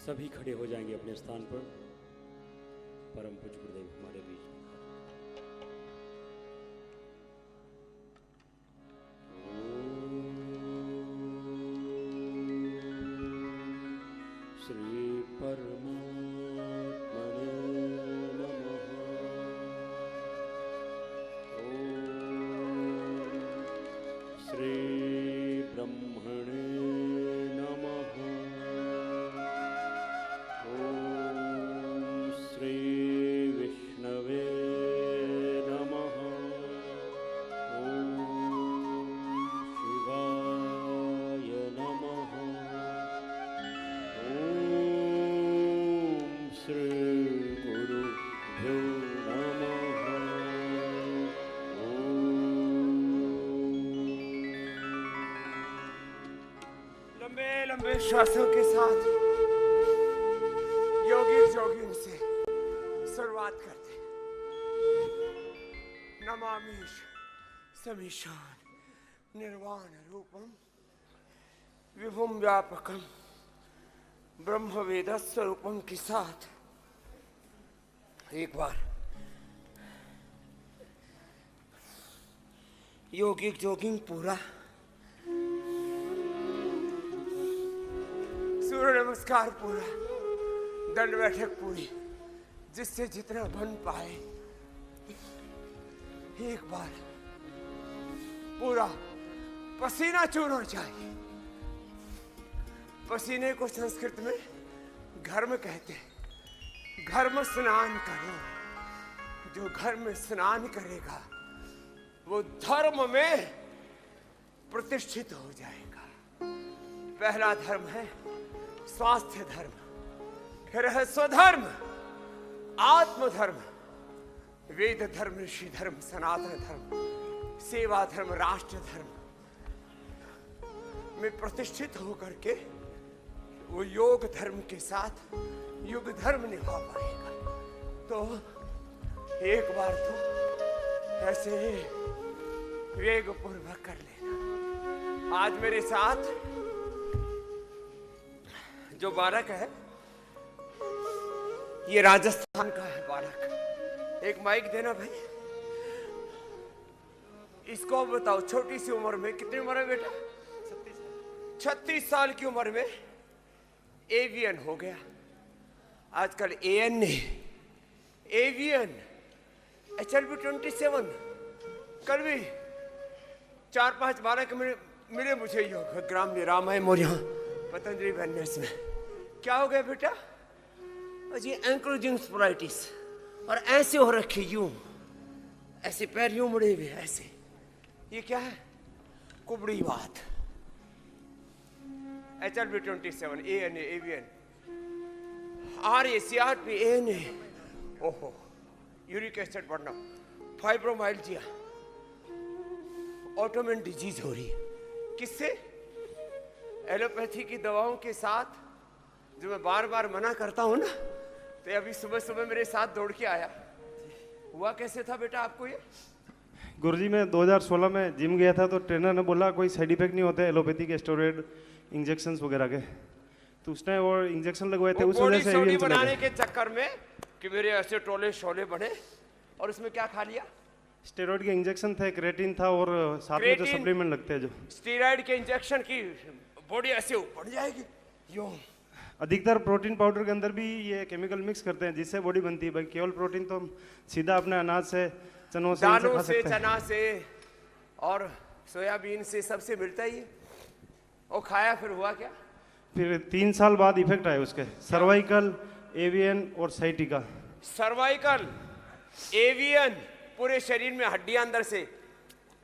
सभी खड़े हो जाएंगे अपने स्थान पर। परम पूज्य गुरुदेव हमारे बीच में। श्री परमात्मने नमः। ओम श्री ब्रह्मणे नमः। ओम श्री विष्णवे नमः। ओम शिवाय नमः। ओम श्री गुरुभ्यो नमः। लंबे लंबे श्वासों के साथ योगी जोगियों से शुरुआत करते। नमामिष समीशान निर्वाण रूपम विभुम व्यापकम ब्रह्म वेद स्वरूपम के साथ एक बार योगिक जोगिंग पूरा, सूर्य नमस्कार पूरा, दंड बैठक पूरी, जिससे जितना बन पाए एक बार पूरा पसीना चूर हो चाहिए। पसीने को संस्कृत में घर्म कहते हैं। घर्म स्नान करो। जो घर में स्नान करेगा वो धर्म में प्रतिष्ठित हो जाएगा। पहला धर्म है स्वास्थ्य धर्म, फिर है स्वधर्म, आत्मधर्म, वेद धर्म, ऋषि धर्म, सनातन धर्म, सेवा धर्म, राष्ट्र धर्म में प्रतिष्ठित होकर के वो योग धर्म के साथ युग धर्म निभा पाएगा। तो एक बार तो ऐसे वेग पूर्वक कर लेना। आज मेरे साथ जो बालक है ये राजस्थान का है बालक। एक माइक देना भाई। इसको बताओ छोटी सी उम्र में, कितनी उम्र है बेटा? 36 साल की उम्र में एवियन हो गया। आजकल एएन ने एवियन HLB 27। कल भी 4-5 बालक मिले मुझे योग ग्राम में रामायण और यहाँ पतंजलि वेलनेस में। क्या हो गया बेटा? जी एंक्लोजिंग स्पोराइटिस, और ऐसे हो रखे यूं, ऐसे पैर यूं मुड़े हुए ऐसे। ये क्या है? कुबड़ी बात। HLB 27 ANA avian, RACRP ANA, ओहो यूरिक एसिड बढ़ना, फाइब्रोमाइल्जिया, ऑटोइम्यून डिजीज हो रही है। किससे? एलोपैथी की दवाओं के साथ, जो मैं बार बार मना करता हूं ना। तो अभी सुबह सुबह मेरे साथ दौड़ के आया। हुआ कैसे था बेटा आपको ये? गुरुजी मैं 2016 में जिम गया था, तो ट्रेनर ने बोला कोई साइड इफेक्ट नहीं होते एलोपैथी के स्टेरॉइड इंजेक्शंस वगैरह के। तो उसने वो इंजेक्शन लगवाए थे, उस वजह से एवियन चला बनाने गया। के चक्कर में कि मेरे ऐसे टोले शोले बने, और उसमें क्या खा लिया? स्टेरॉइड के इंजेक्शन थे, क्रेटिन था, और साथ में जो सप्लीमेंट लगते हैं जो स्टीरॉइड के इंजेक्शन की बॉडी ऐसे बढ़ जाएगी यूं। अधिकतर प्रोटीन पाउडर के अंदर भी ये केमिकल मिक्स करते हैं जिससे बॉडी बनती है। भाई केवल प्रोटीन तो हम सीधा अपने अनाज से, चनों से, दालों खा से, सकते हैं। चना से और सोयाबीन से, सबसे मिलता ही है। और खाया, फिर हुआ क्या? फिर 3 साल बाद इफेक्ट आए उसके, सर्वाइकल, एवियन और साइटिका। सर्वाइकल, एवियन, पूरे शरीर में हड्डियां अंदर से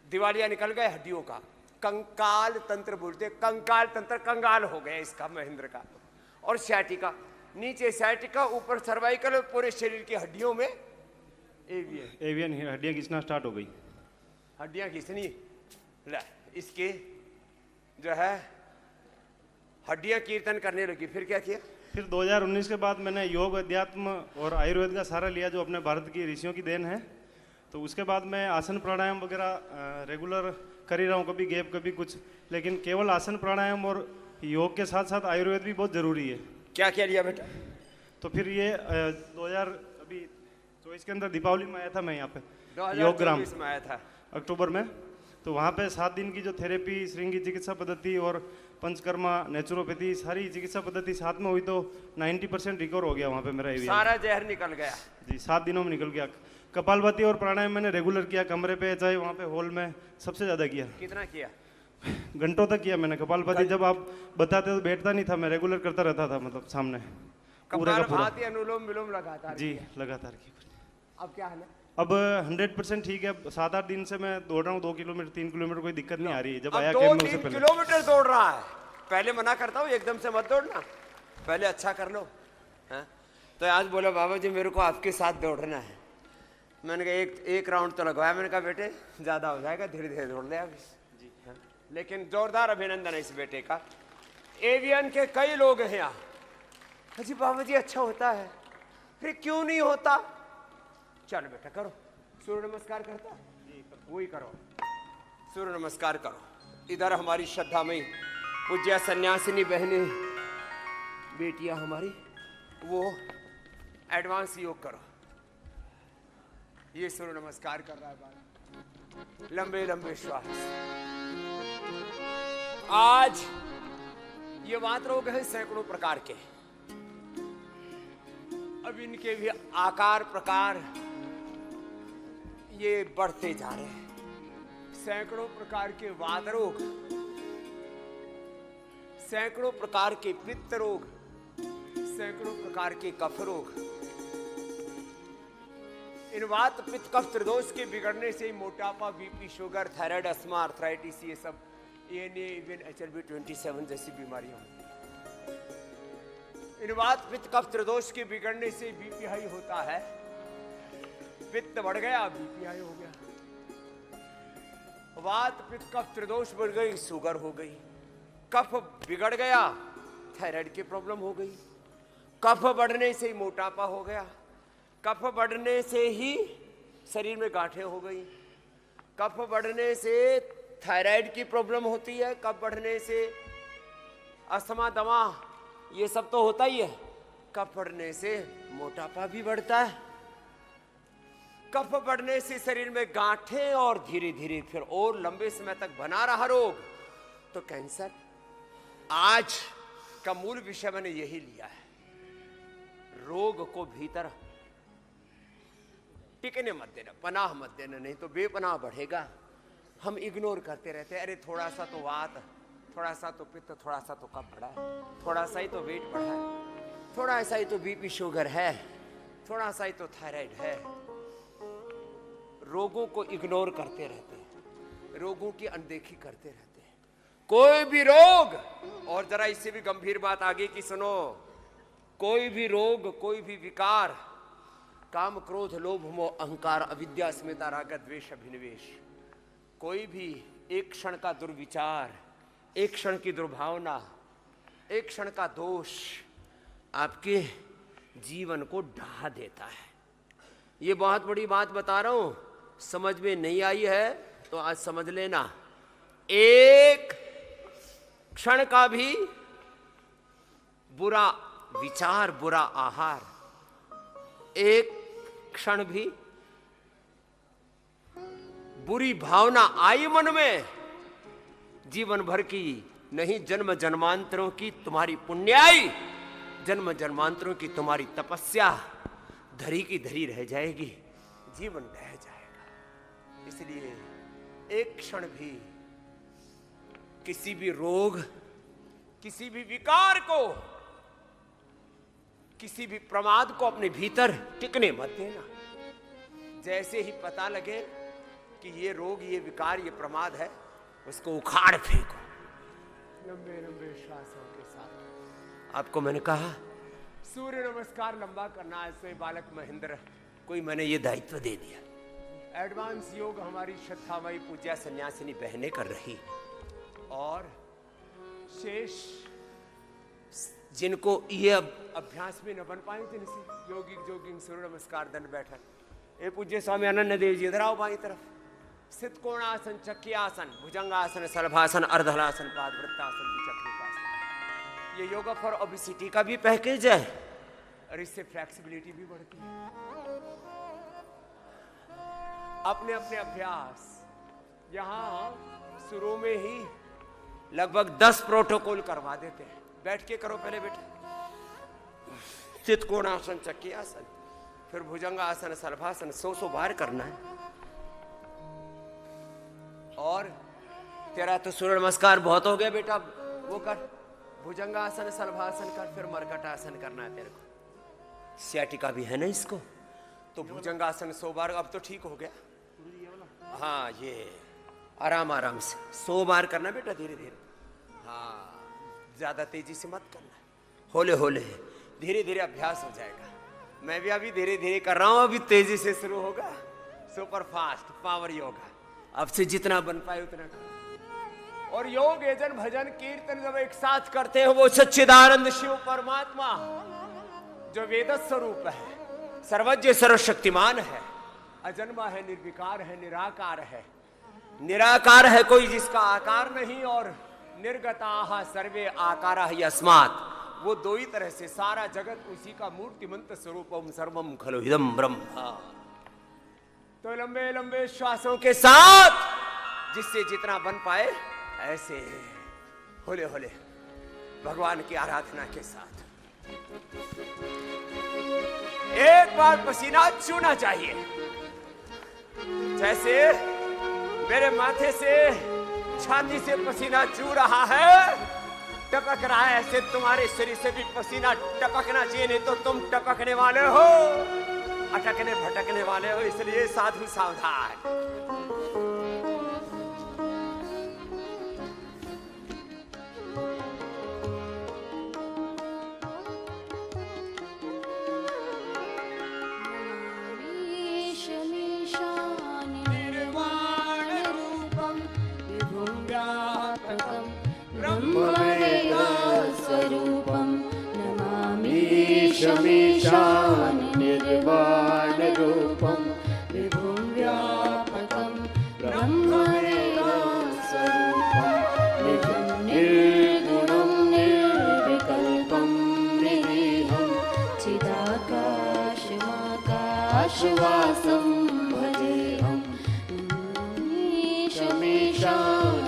दिवालिया निकल गए हड्डियों का। कंकाल तंत्र बोलते, कंकाल तंत्र कंगाल हो गया इसका, महेंद्र का। और सैटिका, नीचे सैटिका, ऊपर सर्वाइकल, पूरे शरीर की हड्डियों में एवियन हड्डियां खींचना स्टार्ट हो गई। हड्डियां खींचनी, इसके जो है हड्डियां कीर्तन करने लगी। फिर क्या किया? फिर 2019 के बाद मैंने योग, अध्यात्म और आयुर्वेद का सहारा लिया, जो अपने भारत की ऋषियों की देन है। तो उसके बाद मैं आसन प्राणायाम वगैरह रेगुलर कर ही रहा हूँ, कभी गैप कभी कुछ, लेकिन केवल आसन प्राणायाम और योग के साथ साथ आयुर्वेद भी बहुत ज़रूरी है। क्या क्या लिया बेटा? तो फिर ये 2024 के अंदर दीपावली में आया था मैं यहाँ पे 2024 योगग्राम में आया था। अक्टूबर में। तो वहाँ पे 7 दिन की जो थेरेपी, श्रृंगी चिकित्सा पद्धति और पंचकर्मा, नेचुरोपैथी, सारी चिकित्सा पद्धति साथ में हुई तो 90% रिकवर हो गया वहाँ पे मेरा AVN। सारा जहर निकल गया जी, 7 दिनों में निकल गया। कपालभाति और प्राणायाम मैंने रेगुलर किया, कमरे पे चाहे वहाँ पे हॉल में, सबसे ज़्यादा किया। कितना किया? घंटों तक किया मैंने कपालभाति। जब आप बताते तो बैठता नहीं था, मैं रेगुलर करता रहता था, मतलब सामने पूरा का पूरा। कपालभाति, अनुलोम विलोम लगातार जी किया। लगातार की। अब क्या हाल है? अब 100% ठीक है। 7-8 दिन से मैं दौड़ रहा हूँ 2 किलोमीटर 3 किलोमीटर, कोई दिक्कत नहीं आ रही है। जब अब आया कैंप में उससे 2-3 पहले किलोमीटर दौड़ रहा है। पहले मना करता हूँ एकदम से मत दौड़ना, पहले अच्छा कर लो। हाँ? तो आज बोला बाबा जी मेरे को आपके साथ दौड़ना है। मैंने कहा एक राउंड तो लगवाया। मैंने कहा बेटे ज्यादा हो जाएगा, धीरे धीरे दौड़ ले अभी जी। हाँ? लेकिन जोरदार अभिनंदन है इस बेटे का। AVN के कई लोग हैं यहाँ। जी बाबा जी अच्छा होता है, फिर क्यों नहीं होता? चलो बेटा करो, सूर्य नमस्कार करता है वही करो, सूर्य नमस्कार करो। इधर हमारी श्रद्धा में पूज्य सन्यासिनी बहनें बेटियां हमारी, वो एडवांस योग करो। ये सूर्य नमस्कार कर रहा है बाबा, लंबे लंबे श्वास। आज ये वात रोग है सैकड़ों प्रकार के। अब इनके भी आकार प्रकार ये बढ़ते जा रहे हैं। सैकड़ों प्रकार के वात रोग, सैकड़ों प्रकार के पित्त रोग, सैकड़ों प्रकार के कफ रोग। इन वात पित्त कफ त्रिदोष के बिगड़ने से मोटापा, BP, sugar, thyroid, asthma, arthritis, ये सब ANA, इवन HLB 27 जैसी बीमारियां होती हैं। इन वात पित्त कफ त्रिदोष के बिगड़ने से बीपी हाई होता है। पित्त बढ़ गया, बीपी हाई हो गया। वात पित्त कफ त्रिदोष बढ़ गई, शुगर हो गई। कफ बिगड़ गया, थायराइड की प्रॉब्लम हो गई। कफ बढ़ने से ही मोटापा हो गया। कफ बढ़ने से ही शरीर में गांठें हो गई। कफ बढ़ने से थायराइड की प्रॉब्लम होती है। कफ बढ़ने से अस्थमा, दमा, ये सब तो होता ही है। कफ बढ़ने से मोटापा भी बढ़ता है। कफ बढ़ने से शरीर में गांठें और धीरे धीरे फिर और लंबे समय तक बना रहा रोग, तो कैंसर। आज का मूल विषय मैंने यही लिया है, रोग को भीतर टिकने मत देना, पनाह मत देना, नहीं तो बेपनाह बढ़ेगा। हम इग्नोर करते रहते हैं, अरे थोड़ा सा तो वात, थोड़ा सा तो पित्त, थोड़ा सा तो कफ बढ़ा है, थोड़ा सा ही तो वेट बढ़ा है, थोड़ा सा ही तो बीपी शुगर है, थोड़ा सा ही तो थायराइड है। रोगों को इग्नोर करते रहते हैं, रोगों की अनदेखी करते रहते हैं। कोई भी रोग, और जरा इससे भी गंभीर बात आगे की सुनो, कोई भी रोग, कोई भी विकार, काम क्रोध लोभ मोह अहंकार अविद्या अस्मिता राग द्वेष अभिनिवेश, कोई भी एक क्षण का दुर्विचार, एक क्षण की दुर्भावना, एक क्षण का दोष आपके जीवन को ढहा देता है। ये बहुत बड़ी बात बता रहा हूं, समझ में नहीं आई है तो आज समझ लेना। एक क्षण का भी बुरा विचार, बुरा आहार, एक क्षण भी बुरी भावना आई मन में, जीवन भर की नहीं जन्म जन्मांतरों की तुम्हारी पुण्याई, जन्म जन्मांतरों की तुम्हारी तपस्या धरी की धरी रह जाएगी, जीवन बह जाएगा। इसलिए एक क्षण भी किसी भी रोग, किसी भी विकार को, किसी भी प्रमाद को अपने भीतर टिकने मत देना। जैसे ही पता लगे कि ये रोग, ये विकार, ये प्रमाद है, उसको उखाड़ फेंको लंबे लंबे श्वासों के साथ। आपको मैंने कहा सूर्य नमस्कार लंबा करना, ऐसे बालक महेंद्र कोई मैंने ये दायित्व दे दिया। एडवांस योग हमारी श्रद्धामयी पूज्य सन्यासिनी बहनें कर रही, और शेष जिनको ये अभ्यास में न बन पाए, जिनसे योगिक जोगिंग सूर्य नमस्कार दंड बैठक, ये पूज्य स्वामी अनन्य देव जी इधर आओ बाई तरफ। स्थित कोणासन, चक्रियासन, भुजंगासन, सलभासन, अर्धहलासन, पादवृत्तासन, विचक्रिकासन, ये योगा फॉर ओबेसिटी का भी पैकेज है और इससे फ्लेक्सिबिलिटी भी बढ़ती है। अपने अपने अभ्यास यहां शुरू में ही लगभग 10 प्रोटोकॉल करवा देते हैं। बैठ के करो पहले बेटा, चित्कोणासन, चक्की आसन, फिर भुजंगासन, सलभासन, 100 बार करना है। और तेरा तो सूर्य नमस्कार बहुत हो गया बेटा, वो कर, भुजंगासन, सलभासन कर, फिर मरकटासन करना है तेरे को। सियाटिका भी है ना इसको, तो भुजंगासन 100 बार, अब तो ठीक हो गया। हाँ, ये आराम आराम से 100 बार करना बेटा, धीरे धीरे। हाँ, ज्यादा तेजी से मत करना, होले होले, धीरे धीरे अभ्यास हो जाएगा। मैं भी अभी धीरे धीरे कर रहा हूं, अभी तेजी से शुरू होगा। सुपर फास्ट पावर योगा, अब से जितना बन पाए उतना करो। और योग, यजन, भजन, कीर्तन जब एक साथ करते हैं, वो सच्चिदानंद शिव परमात्मा जो वेद स्वरूप है, सर्वज्ञ सर्वशक्तिमान है, अजन्मा है, निर्विकार है, निराकार है। निराकार है कोई जिसका आकार नहीं, और निर्गताः सर्वे आकाराः यस्मात्, वो दो ही तरह से सारा जगत उसी का मूर्तिमंत स्वरूपम सर्वम खलु इदं ब्रह्म। तो लंबे लंबे श्वासों के साथ जिससे जितना बन पाए ऐसे होले होले भगवान की आराधना के साथ एक बार पसीना छूना चाहिए। जैसे मेरे माथे से, छाती से पसीना चू रहा है, टपक रहा है, ऐसे तुम्हारे शरीर से भी पसीना टपकना चाहिए, नहीं तो तुम टपकने वाले हो, अटकने भटकने वाले हो। इसलिए साधु सावधान। स्वरूपं नमामि शमीशान निर्वाण रूपं विभुं व्यापकं ब्रह्मवेदस्वरूपं निजं निर्गुणं निर्विकल्पं निरीहं चिदाकाशमाकाशवासं भजेऽहं शमीशान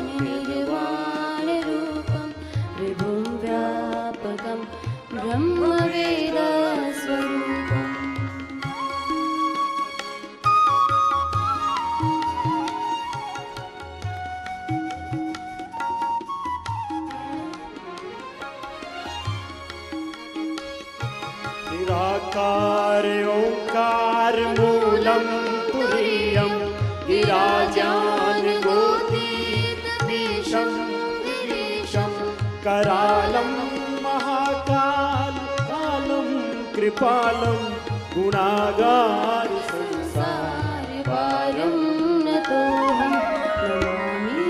ब्रह्मवेदस्वरूपम्। निराकार ओंकार मूलं तुरीयं गिराजान गोतीतमीशं गिरीशं करालं कृपालं गुणागार संसारपारं नतोऽहं नमामि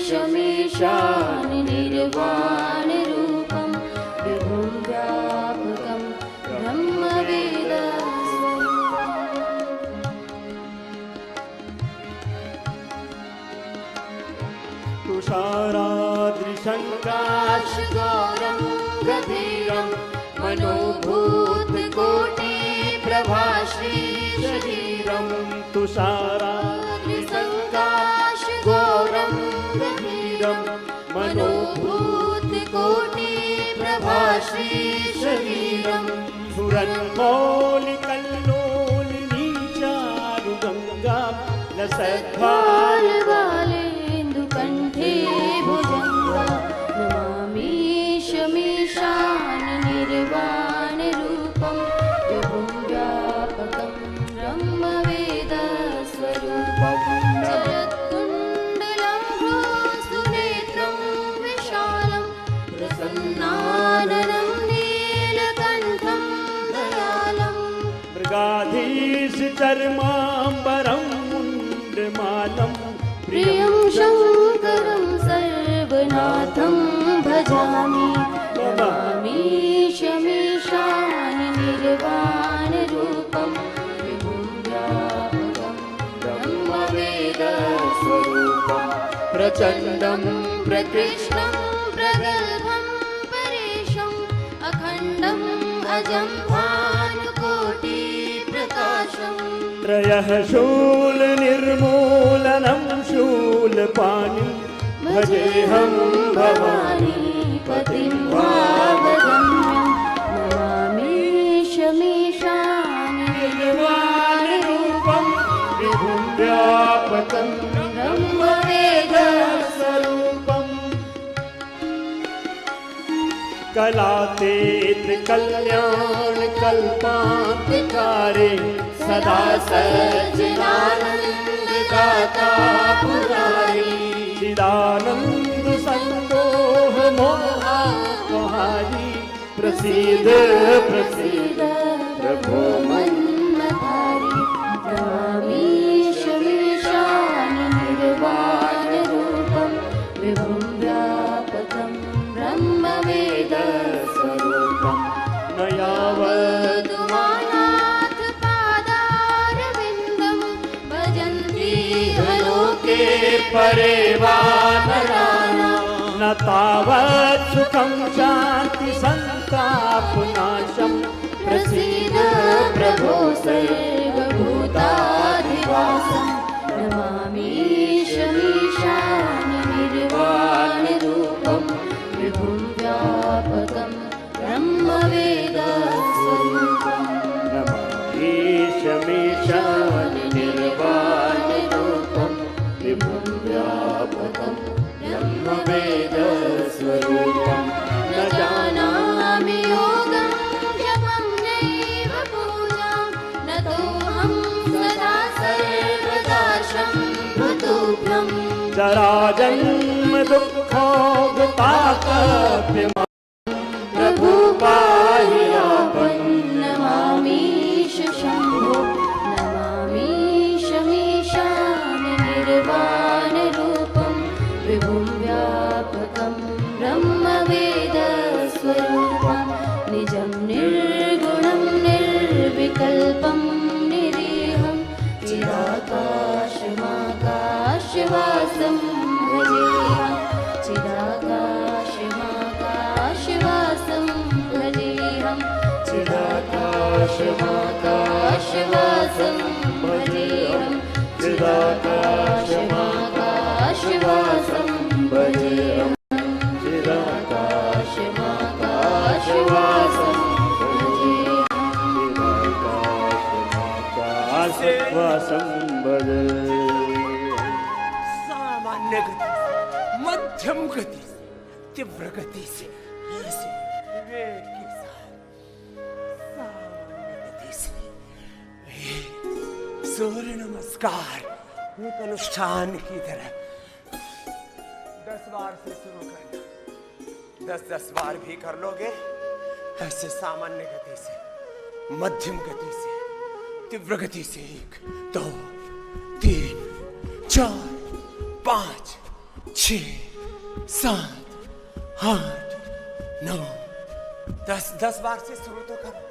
शमीशान निर्वाण रूपं विभुं व्यापकं ब्रह्मवेदस्वरूपम्। तुषाराद्रिशङ्काशगौरं गभीरं मनोभूतकोटि प्रभाश्री शरीरं तुषाराद्रिसङ्काशगौरं गभीरं मनोभूतकोटि प्रभाश्री शरीरं सुरन्मौलिकल्लोलिनी चारुगङ्गा लसद्भालवालेन्दुकण्ठे भुजङ्गा नमामि शमीशान निर्वाण रूपं विभुं व्यापकं ब्रह्मवेदस्वरूपं जलत्कुण्डलं भ्रूसुनेत्रं विशालं प्रसन्नाननं नीलकण्ठं दयालं मृगाधीश चर्माम्बरं मुण्डमालं प्रियं शङ्करं सर्वनाथं भजामि नमामि शमीशान निर्वाण रूपं विभुं व्यापकं ब्रह्मवेदस्वरूपं प्रचण्डं प्रकृष्णं प्रगल्भं परेशं तेजं भानुकोटिप्रकाशम् त्रयः शूलनिर्मूलनं शूलपाणिं भजेऽहं भवानी पतिं भावगम्यं नमामि शमीशानि निर्वाणरूपं विभुं व्यापकं ब्रह्मवेदस्वरूपम् कलातीत कल्याण कल्पान्तकारे सदा सज्जनानन्ददाता पुरारी चिदानन्द संदोह मोहापहारी प्रसीद प्रसीद प्रभो मन्मथारि नमामि शमीशानि निर्वाणरूपं विभुं व्यापकं ब्रह्मवेदस्वरूपं न यावत् वदुमानाथ पादारविन्दं भजन्ति लोके परे वा नराणाम् न तावत् सुखं शान्ति संतापनाशं प्रसीद प्रभो सर्वभूताधिवासं नमामि शमीशानि निर्वाणरूपं विभुं व्यापकं ब्रह्मवेदस्वरूपम् ईशमीशानि निर्वाणरूपं विभुं व्यापकं ब्रह्मवेदस्वरूपं न जानामि योगं जपं नैव पूजां नतोऽहं सदा सर्वदा शम्भुतुभ्यं जराजन्म दुःखोगताकप्यम प्रभु पाहि यापं नमामीश शम्भो नमामि शमीशानि निर्वाणरूपं विभुं व्यापकं ब्रह्मवेदस्वरूपं निजं निर्गुणं निर्विकल्पं निरीहं चिदाकाशमाकाशवासं भजेऽहं चिदाकाशमाकाशवासं भजेऽहं चिदाकाशमाकाशवासं भजेऽहं चिदाकाशमाकाशवासं भजेऽहं चिदाकाशमाकाशवासं सामान्य गति मध्यम गति तीव्र गति से ऐसे विवेक के साथ सामान्य गति से सूर्य नमस्कार एक अनुष्ठान की तरह 10 बार से शुरू करना 10 बार भी कर लोगे ऐसे सामान्य गति से मध्यम गति से तीव्र गति से 1 2 3 4 5 6 7 8 9 10 बार से शुरू तो करो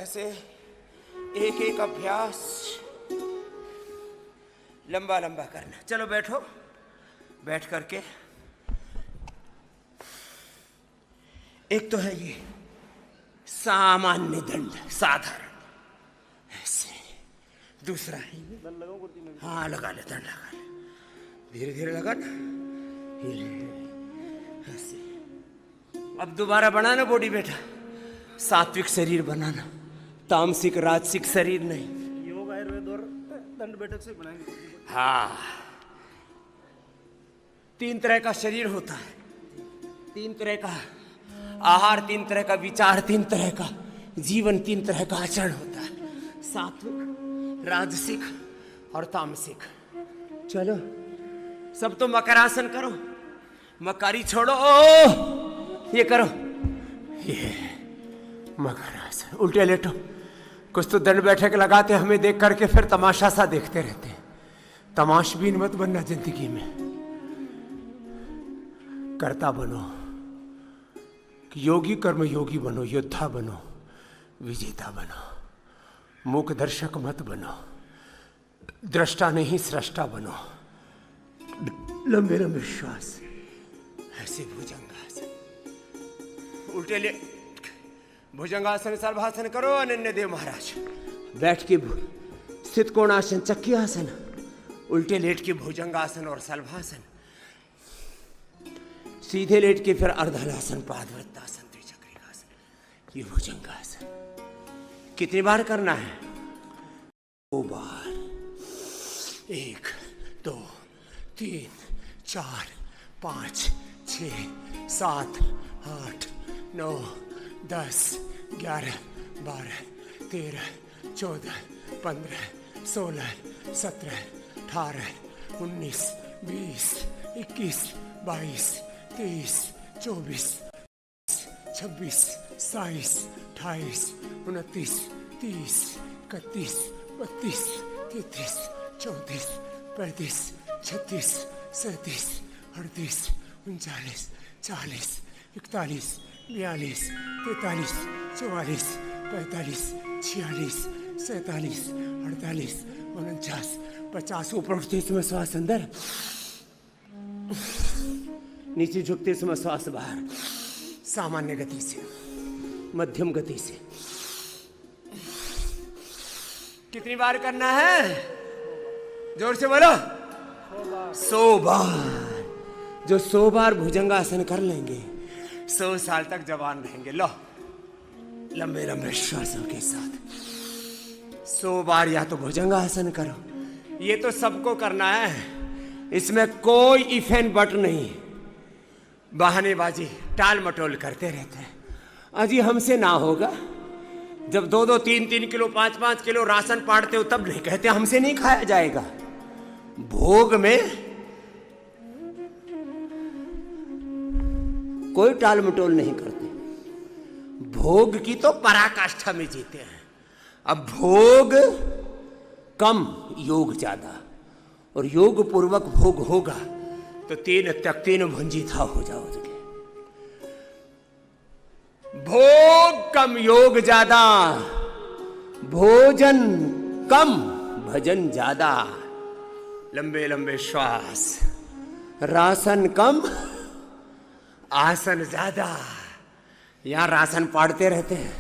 ऐसे एक अभ्यास लंबा लंबा करना। चलो बैठो, बैठ करके एक तो है ये सामान्य दंड साधारण ऐसे, दूसरा है हाँ लगा ले दंड लगा ले, धीरे धीरे लगा ना ऐसे। अब दोबारा बनाना बॉडी बेटा, सात्विक शरीर बनाना, तामसिक राजसिक शरीर नहीं। योग आयुर्वेद और दंड बैठक से बनाएंगे। हाँ 3 तरह का शरीर होता है, 3 तरह का आहार, 3 तरह का विचार, 3 तरह का जीवन, 3 तरह का आचरण होता है, सात्विक राजसिक और तामसिक। चलो सब तो मकरासन करो, मकारी छोड़ो, ये करो, ये मकरासन। उल्टे लेटो, कुछ तो दंड बैठक लगाते हमें देख करके फिर तमाशा सा देखते रहते हैं। तमाशबीन मत बनना जिंदगी में, कर्ता बनो, योगी कर्म योगी बनो, योद्धा बनो, विजेता बनो, मूक दर्शक मत बनो, दृष्टा नहीं सृष्टा बनो, लंबे लंबे श्वास, ऐसे भुजंगासन, उल्टे ले भुजंगासन सर्वासन करो अनन्य देव महाराज। बैठ के स्थित कोणासन चक्की आसन, उल्टे लेट के भुजंगासन और सल्भासन, सीधे लेट के फिर अर्धलासन, पादवृत्तासन, त्रिचक्रिकासन, ये भुजंगासन। कितनी बार करना है? 2 बार। 1 2 3 4 5 6 7 8 9 10 11 12 13 14 15 16 17 18 19 20 21 22 23 24 26 27 28 29 30 31 32 33 34 35 36 37 38 39 40 41 42 43 44 45 46 47 48 49 50। ऊपर उठते समय श्वास अंदर, नीचे झुकते समय श्वास बाहर, सामान्य गति से, मध्यम गति से। कितनी बार करना है? जोर से बोलो। 100 बार। जो 100 बार भुजंगासन कर लेंगे 100 साल तक जवान रहेंगे। लो, लंबे लंबे श्वासों के साथ 100 बार या तो भुजंगासन करो। ये तो सबको करना है, इसमें कोई इफ एंड बट नहीं। बहानेबाजी टाल मटोल करते रहते हैं। अजी हमसे ना होगा। जब 2-2 3-3 किलो 5-5 किलो राशन पाड़ते हो तब नहीं कहते हमसे नहीं खाया जाएगा। भोग में कोई टाल मटोल नहीं करते। भोग की तो पराकाष्ठा में जीते हैं। अब भोग कम, योग ज्यादा, और योग पूर्वक भोग होगा तो 3 त्यक्तेन भुंजिता हो जाओगे। भोग कम, योग ज्यादा। भोजन कम, भजन ज्यादा। लंबे लंबे श्वास। राशन कम, आसन ज्यादा। यहां राशन पाड़ते रहते हैं,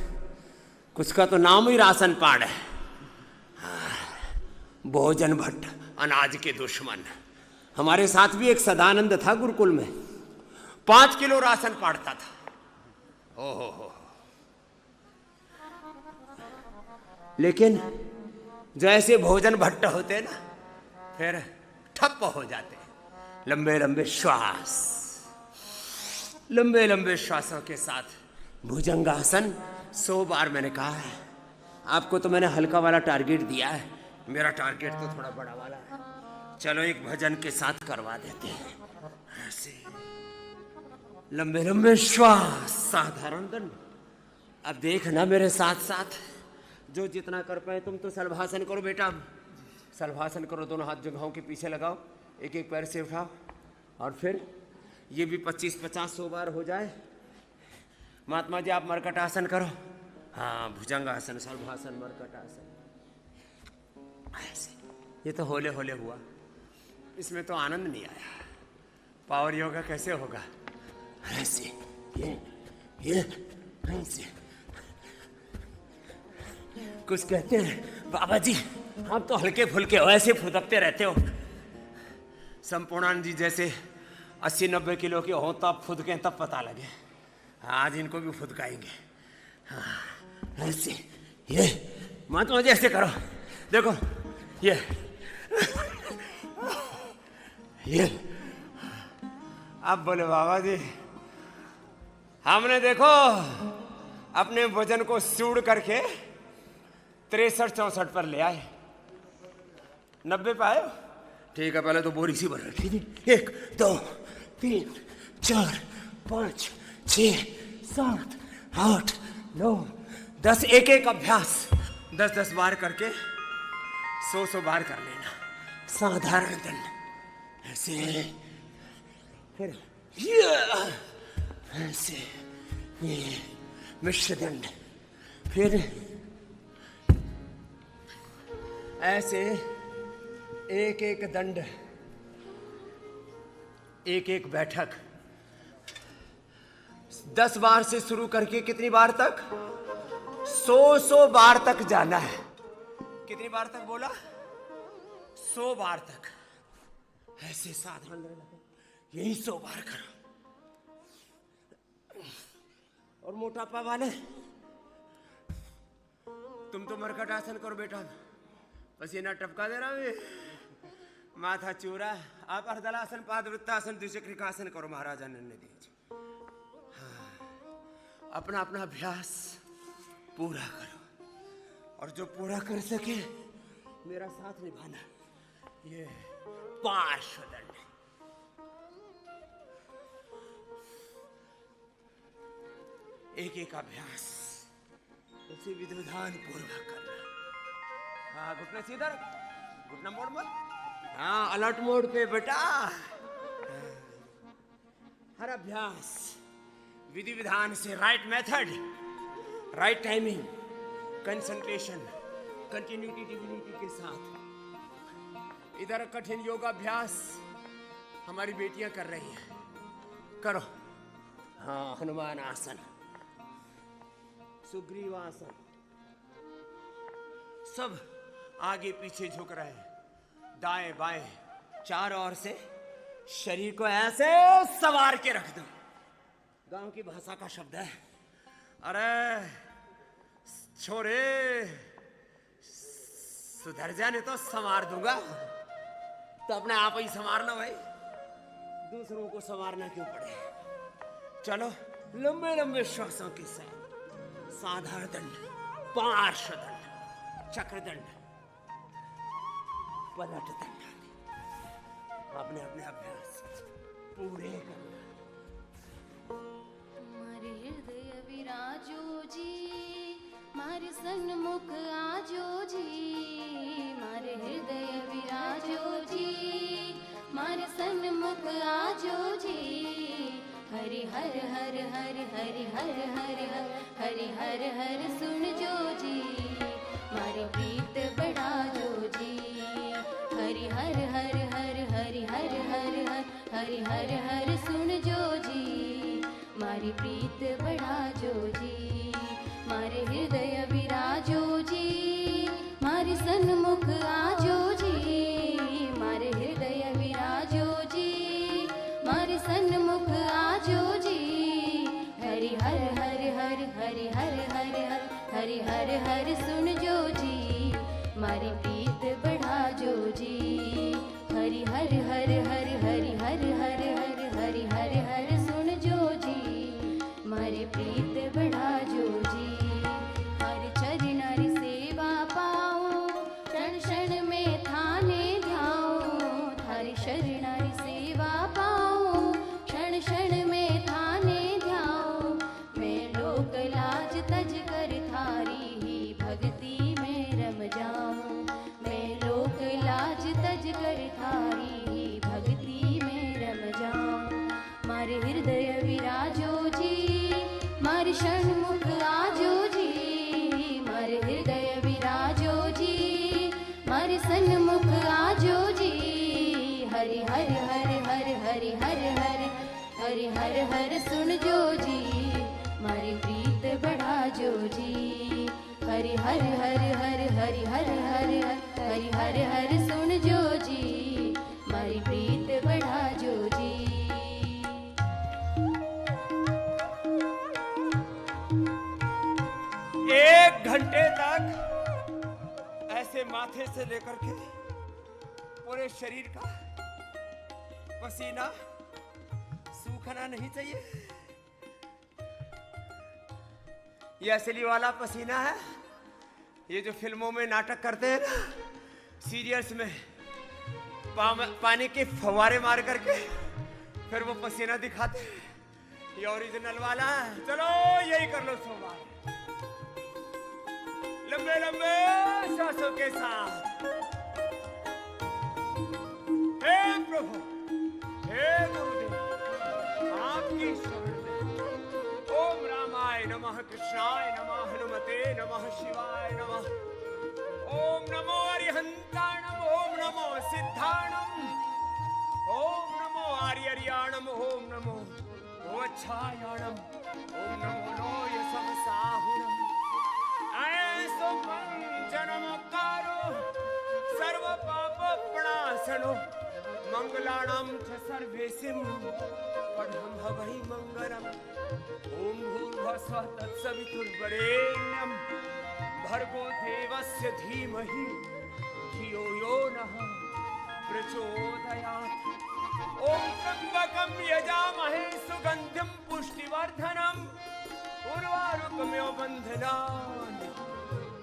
कुछ का तो नाम ही राशन पाड़ है। भोजन भट्ट, अनाज के दुश्मन। हमारे साथ भी एक सदानंद था गुरुकुल में, 5 किलो राशन पाड़ता था। ओहो, लेकिन जैसे भोजन भट्ट होते ना फिर ठप्प हो जाते। लंबे लंबे श्वास, लंबे लंबे श्वासों के साथ भुजंगासन 100 बार मैंने कहा है। आपको तो मैंने हल्का वाला टारगेट दिया है, मेरा टारगेट तो थोड़ा बड़ा वाला है। चलो एक भजन के साथ करवा देते हैं। ऐसे लंबे लंबे श्वास, साधारण दंड। अब देखना मेरे साथ साथ, जो जितना कर पाए। तुम तो सल्भासन करो बेटा, सल्भासन करो। दोनों हाथ जगहों के पीछे लगाओ, एक एक पैर से उठाओ, और फिर ये भी 25-50-100 बार हो जाए। महात्मा जी आप मरकट आसन करो। हाँ, भुजंगासन, सल्भासन, मरकट आसन। ऐसे ये तो होले होले हुआ, इसमें तो आनंद नहीं आया। पावर योगा कैसे होगा? ऐसे ये ऐसे। कुछ कहते हैं बाबा जी आप तो हल्के फुल्के हो, ऐसे फुदकते रहते हो। संपूर्णानंद जी जैसे 80-90 किलो के हो तब फुदके, तब पता लगे। आज इनको भी फुदकाएंगे। हाँ, ऐसे ये महात्मा जी ऐसे करो। देखो ये अब बोले बाबा जी हमने देखो अपने वजन को सूड़ करके 63-64 पर ले आए। 90 पे आए। ठीक है, पहले तो बोरी सी भर रखी थी। 1 2 3 4 5 6 7 8 9 10। एक एक अभ्यास 10-10 बार करके 100 बार कर लेना। साधारण दंड ऐसे, फिर ऐसे, ये मिश्र दंड, फिर ऐसे एक एक दंड, एक एक बैठक। 10 बार से शुरू करके कितनी बार तक? 100 बार तक जाना है। कितनी बार तक बोला? 100 बार तक। ऐसे साधन यही 100 बार करो। और मोटापा वाले तुम तो मरकट आसन करो बेटा, पसीना टपका दे रहा है, माथा चूरा। आप अर्धलासन, पादवृत्तासन, द्विचक्रिकासन करो महाराजा नन्हे जी। अपना अपना अभ्यास पूरा करो और जो पूरा कर सके मेरा साथ निभाना। ये पार्श्वदंड, एक एक अभ्यास उसी विधि विधान पूर्वक करना। हाँ, घुटना सीधा, घुटना मोड़ मत। हाँ, अलर्ट मोड पे बेटा। हर अभ्यास विधि विधान से, right method, right timing, concentration, continuity, divinity के साथ। इधर कठिन योगाभ्यास हमारी बेटियां कर रही हैं, करो। हाँ, हनुमान आसन, सुग्रीवासन, सब आगे पीछे झुक रहे हैं, दाएं बाएं चारों ओर से शरीर को ऐसे सवार के रख दो। गांव की भाषा का शब्द है, अरे छोरे सुधर जाने तो संवार दूंगा। तो अपने आप ही संवारना भाई, दूसरों को संवारना क्यों पड़े। चलो, लंबे लंबे श्वासों के साथ साधारण दंड, पार्श्वदंड, चक्रदंड, पलट दंड। अपने अपने अभ्यास पूरे करना। मारे हृदय विराजो जी, मारे सन्मुख आजो जी। मारे हृदय विराजो जी, मारे सन्मुख आजो जी। हरि हर हर हर हरि हर हर हरि हर हर सुन जो जी। मारी प्रीत बढ़ा जो जी। हरि हर हर हर हरि हर हर हरि हर हर सुन जो जी। मारी प्रीत बढ़ा जो जी। मारे हृदय विराजो जी, मारे सन्मुख आजो जी। मारे हृदय विराजो जी, मारे सन्मुख आजो जी। हरि हर हर हर हरि हर हर हरि हर हर सुन जो जी। मारी प्रीत बढ़ा जो जी। हरि हर हर हर हरि हर हर हरि हर हर सुन जो जी। मारी प्रीत बढ़ा जो जी। हर चरनारी सेवा पाऊं, क्षण क्षण में थाने ध्याऊं। हर शरणारी सेवा पाऊं, क्षण क्षण में थाने ध्याऊं। मैं लोक लाज तज कर थारी ही भक्ति में रम जाऊं। मैं लोक लाज तज कर थारी ही भक्ति में रम जाऊं। मारे हृदय विराजो जी, मारे षण्मुख आजो जी। मारे हृदय विराजो जी, मारे सन्मुख आजो जी। हरि हर हर हर हरि हर हर हरि हर हर सुन जो जी। मारी प्रीत बढ़ा जो जी। हरि हर हर हर हरि हर हर हरि हर हर सुन जो जी। मारी प्रीत बढ़ा जो जी। 1 घंटे तक ऐसे माथे से लेकर के पूरे शरीर का पसीना सूखना नहीं चाहिए। ये असली वाला पसीना है। ये जो फिल्मों में नाटक करते हैं ना, सीरियल्स में पानी के फव्वारे मार करके फिर वो पसीना दिखाते हैं, ये ओरिजिनल वाला है। चलो यही कर लो 100 बार, लंबे लंबे सांसों के साथ। हे प्रभु, हे गुरुदेव, आपकी शरण में। ओम रामाय नमः, कृष्णाय नमः, हनुमते नमः, शिवाय नमः। ओम नमो अरिहंताणम, ओम नमो सिद्धाणम, ओम नमो आर्यर्याणम, ओम नमो ओच्छायाणम, ओम नमो लोय समसाहुणम। गजाननो मंगलानां च सर्वेसिं पठं हवै मंगलम् ओम भूर्भुवः तत्सवितुर्वरेण्यं भर्गो देवस्य धीमहि धियो यो नः प्रचोदयात् ओम त्र्यंबकं यजामहे सुगंधिं पुष्टिवर्धनम् उर्वारुकमिव बन्धनान्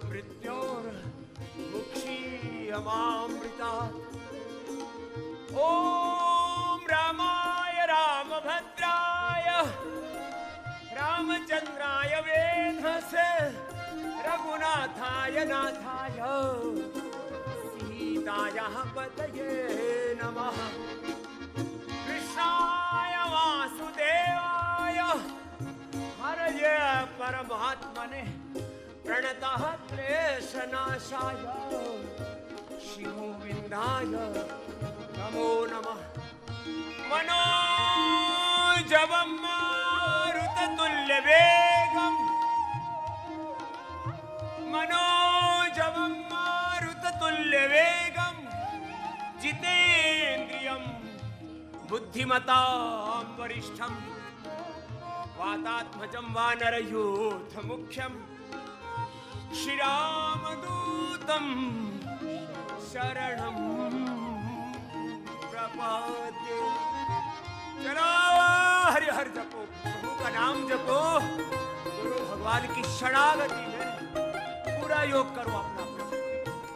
मृत्योर्मुक्षीयमामृतात् ओम रामाय रामभद्राय रामचंद्राय वेधसे रघुनाथाय नाथाय सीतायाः पतये नमः कृष्णाय वासुदेवाय हरये परमात्मने प्रणतः क्लेशनाशाय शिवोविन्दाय नमो नमः मनोजवं मारुततुल्यवेगम् मनोजवं मारुततुल्यवेगम् जितेन्द्रियं बुद्धिमतां वरिष्ठं वातात्मजं वानरयूथमुख्यं श्रीरामदूतं शरणं प्रपद्ये। चलो हरि हरि जपो, प्रभु का नाम जपो, गुरु भगवान की शरणागति में पूरा योग करो अपना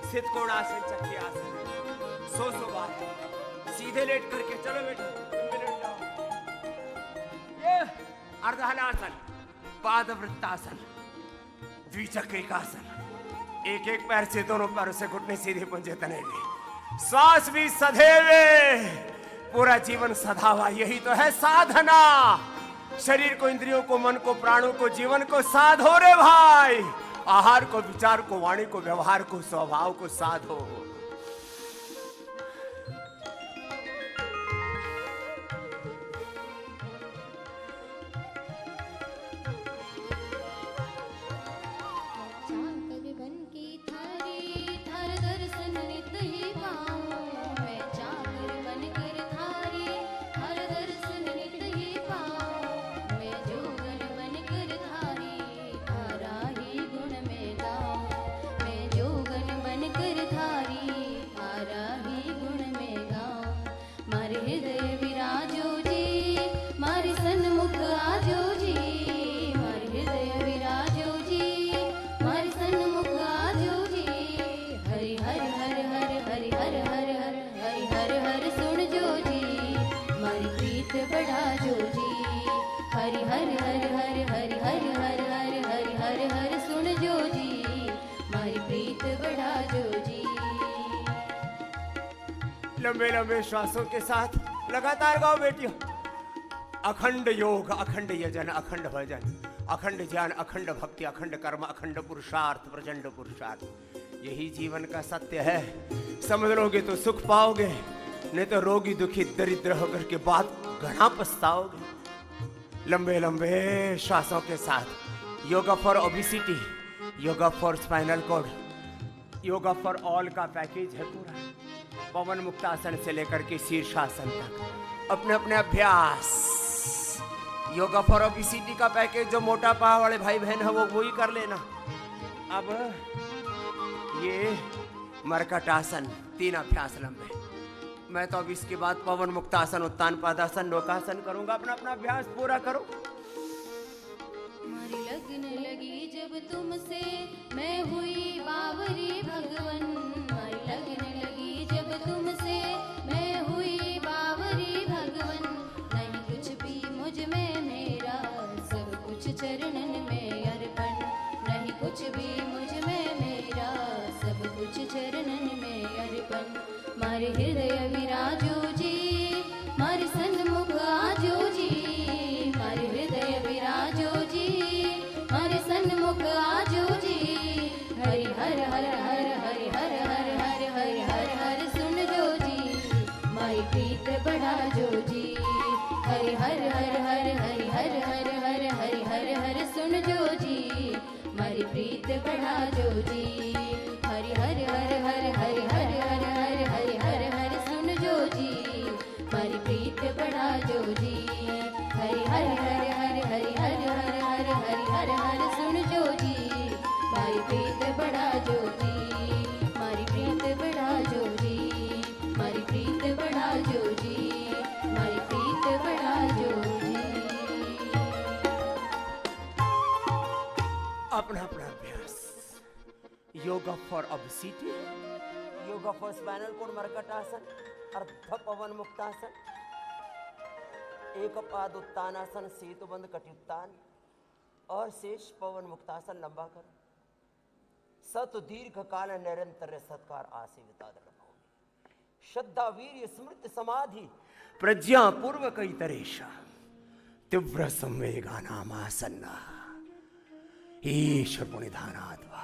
सिद्ध कोणासन चक्की आसन 100 बार सीधे लेट करके चलो बेटा लेट जाओ। ये अर्धहलासन, पादवृत्तासन, द्विचक्रिकासन, एक एक पैर से दोनों पैरों से घुटने सीधे पंजे तने हुए, श्वास भी सधेवे, पूरा जीवन सधावा। यही तो है साधना। शरीर को, इंद्रियों को, मन को, प्राणों को, जीवन को साधो रे भाई। आहार को, विचार को, वाणी को, व्यवहार को, स्वभाव को साधो। लंबे लंबे श्वासों के साथ लगातार गाओ बेटियों। अखंड योग, अखंड यजन, अखंड भजन, अखंड ज्ञान, अखंड भक्ति, अखंड कर्म, अखंड पुरुषार्थ, प्रचंड पुरुषार्थ। यही जीवन का सत्य है। समझ लोगे तो सुख पाओगे, नहीं तो रोगी दुखी दरिद्र होकर के बाद घना पछताओगे। लंबे लंबे श्वासों के साथ yoga for obesity, yoga for spinal cord, yoga for all का पैकेज है पूरा। पवन मुक्तासन से लेकर के शीर्षासन तक अपने अपने अभ्यास। योगा फॉर ओबेसिटी का पैकेज जो मोटापा वाले भाई बहन है वो ही कर लेना। अब ये मरकटासन, 3 अभ्यास लंबे। मैं तो अब इसके बाद पवन मुक्तासन, उत्तान पादासन, नौकासन करूंगा। अपना अपना अभ्यास पूरा करो। हमारी लगने लगी जब तुमसे मैं हुई बावरी भगवन। हमारी लगने लगी जब तुमसे मैं हुई बावरी भगवन। नहीं कुछ भी मुझ में मेरा, सब कुछ चरणन में अर्पण। नहीं कुछ भी मुझ में मेरा, सब कुछ चरणन में अर्पण। मारे हृदय विराजो जी, मारे सन्मुख आजो जी। मारे हृदय विराजो जी, मारे सन्मुख आजो जी। हरि हर हर हर हरि हर हर हर हरि हर हर सुन जो जी। मारी प्रीत बढ़ा जो जी। हरि हर हर हर हरि हर हर हर हरि हर हर सुन जो जी। मारी प्रीत बढ़ा जो जी। हरि हर हर हर हरि हर हर हर हरि हर हर सुन अपना अपना अभ्यास। Yoga for obesity, yoga for spinal cord मर्कट आसन, अर्ध पवन मुक्तासन, एक पाद उत्तानासन, सेतुबंध कटियुत्तान और शेष पवन मुक्तासन लंबा करो। सत दीर्घ काल निरंतर सत्कार आसेविता दर्भूमि, श्रद्धा वीर्य स्मृति समाधि प्रज्ञा पूर्वक इतरेशा तीव्र संवेगानामासन्ना ईश्वर पुनिधानाद्वा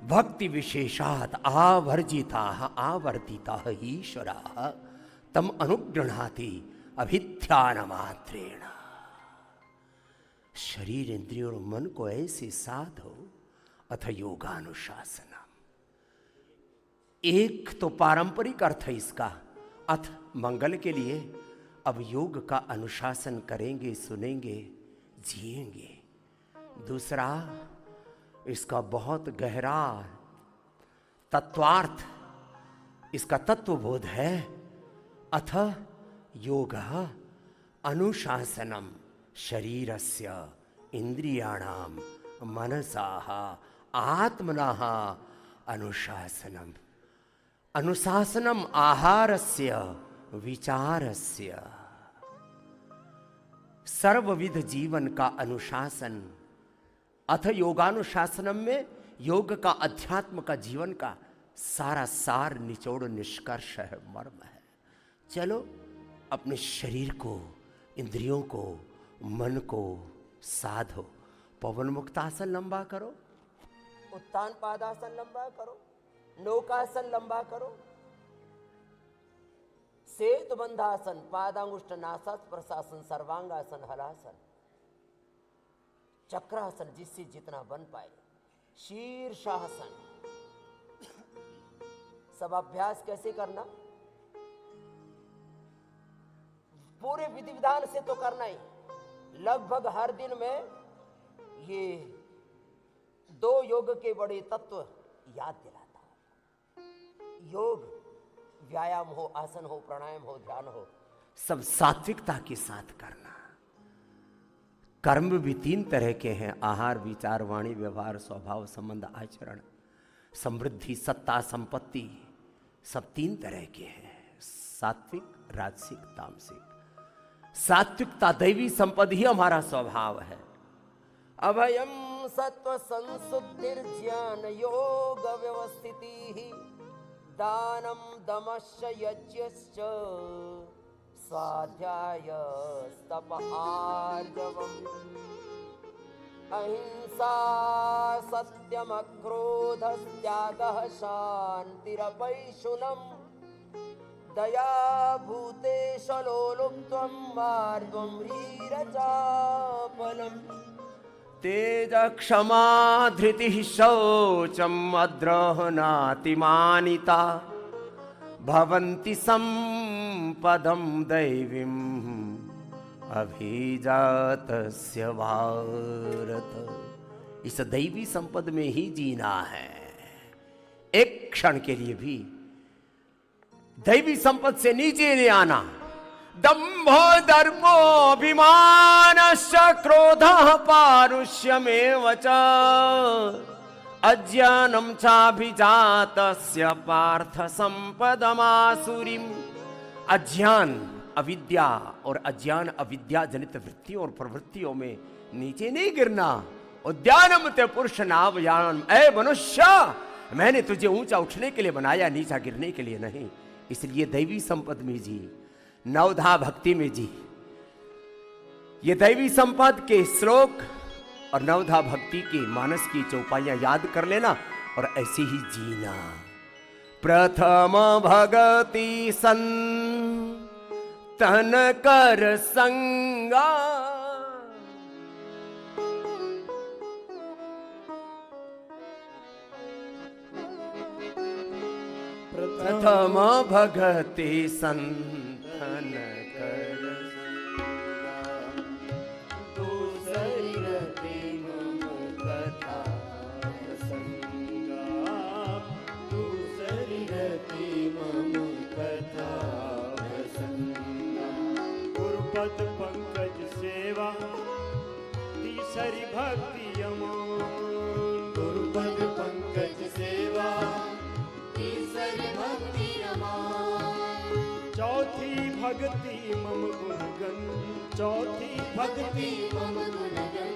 भक्ति विशेषात् आवर्जिता आवर्तिता ईश्वरा तम अनुगृह्णाति अभिध्यान मात्रेण। शरीर इंद्रियों और मन को ऐसे साधो अथ योगानुशासनम। एक तो पारंपरिक अर्थ है इसका, अथ मंगल के लिए अब योग का अनुशासन करेंगे, सुनेंगे, जिएंगे। दूसरा इसका बहुत गहरा तत्वार्थ, इसका तत्वबोध है। अथ योग अनुशासनम शरीरस्य इंद्रियाणाम मनसाः आत्मनः अनुशासनम। अनुशासनम आहारस्य विचारस्य। सर्वविध जीवन का अनुशासन। अथ योगानुशासनम में योग का, अध्यात्म का, जीवन का सारा सार, निचोड़, निष्कर्ष है, मर्म है। चलो अपने शरीर को, इंद्रियों को, मन को साधो। पवन मुक्तासन लंबा करो, उत्तान पादासन लंबा करो, नौकासन लंबा करो, सेतुबंधासन, पादांगुष्ठ नासास प्रशासन, सर्वांगासन, हलासन, चक्रासन जिससे जितना बन पाए, शीर्षासन। सब अभ्यास कैसे करना? पूरे विधि विधान से तो करना ही। लगभग हर दिन में ये 2 योग के बड़े तत्व याद दिलाता हूं। योग व्यायाम हो, आसन हो, प्राणायाम हो, ध्यान हो, सब सात्विकता के साथ करना। कर्म भी 3 तरह के हैं, आहार, विचार, वाणी, व्यवहार, स्वभाव, संबंध, आचरण, समृद्धि, सत्ता, संपत्ति, सब 3 तरह के हैं, सात्विक, राजसिक, तामसिक। सात्विकता, दैवी संपत्ति ही हमारा स्वभाव है। अभयम सत्व संशुद्धिर्ज्ञान योग व्यवस्थिति, दानम दमश्च यज्ञश्च स्वाध्याय तप आर्जवम्, अहिंसा सत्यम क्रोध त्यागः शान्तिरपैशुनम्, दया भूतेशलोलुप्त्वं मार्गं ह्रीरचापलम्, तेज क्षमा धृतिः शौचम् अद्रोहनातिमानिता, भवन्ति संपदं दैवीम् अभिजातस्य भारत। इस दैवी संपद में ही जीना है, एक क्षण के लिए भी दैवी संपद से नीचे नहीं आना। दंभो दर्पो अभिमानश्च क्रोधः पारुष्यमेव च, अज्ञानं चाभिजातस्य पार्थ संपदमासुरीम्। अज्ञान, अविद्या और अज्ञान, अविद्या जनित वृत्तियों और प्रवृत्तियों में नीचे नहीं गिरना। उद्यानम ते पुरुष नावयानम, ऐ मनुष्य मैंने तुझे ऊंचा उठने के लिए बनाया, नीचा गिरने के लिए नहीं। इसलिए दैवी संपद में जी, नवधा भक्ति में जी। ये दैवी संपद के श्लोक और नवधा भक्ति के मानस की चौपाइयां याद कर लेना और ऐसे ही जीना। प्रथम भगति संतन कर संगा, प्रथम भगति संतन कर दूसरी रति मम कथा प्रसंगा, दूसरी रति मम कथा प्रसंगा। गुरुपद पंकज सेवा, तीसरी तीसरी भक्ति अमान। गुरुपद पंकज सेवा तीसरी भक्ति अमान। चौथी भक्ति मम गुणगन, चौथी भक्ति मम गुणगन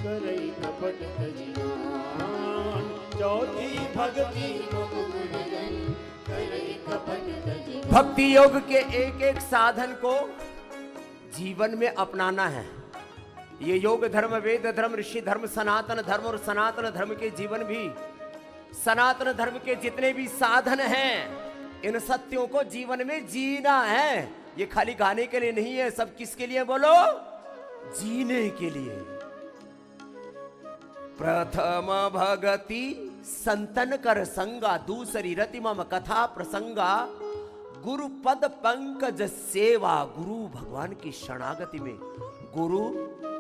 करई कपट तजिगान। चौथी भक्ति मम गुणगन करई कपट तजिगान। भक्ति योग के एक एक साधन को जीवन में अपनाना है। ये योग धर्म, वेद धर्म, ऋषि धर्म, सनातन धर्म और सनातन धर्म के जीवन भी, सनातन धर्म के जितने भी साधन हैं, इन सत्यों को जीवन में जीना है। ये खाली गाने के लिए नहीं है, सब किसके लिए बोलो? जीने के लिए। प्रथम भगति संतन कर संगा, दूसरी रति मम कथा प्रसंगा, गुरु पद पंकज सेवा। गुरु भगवान की शरणागति में गुरु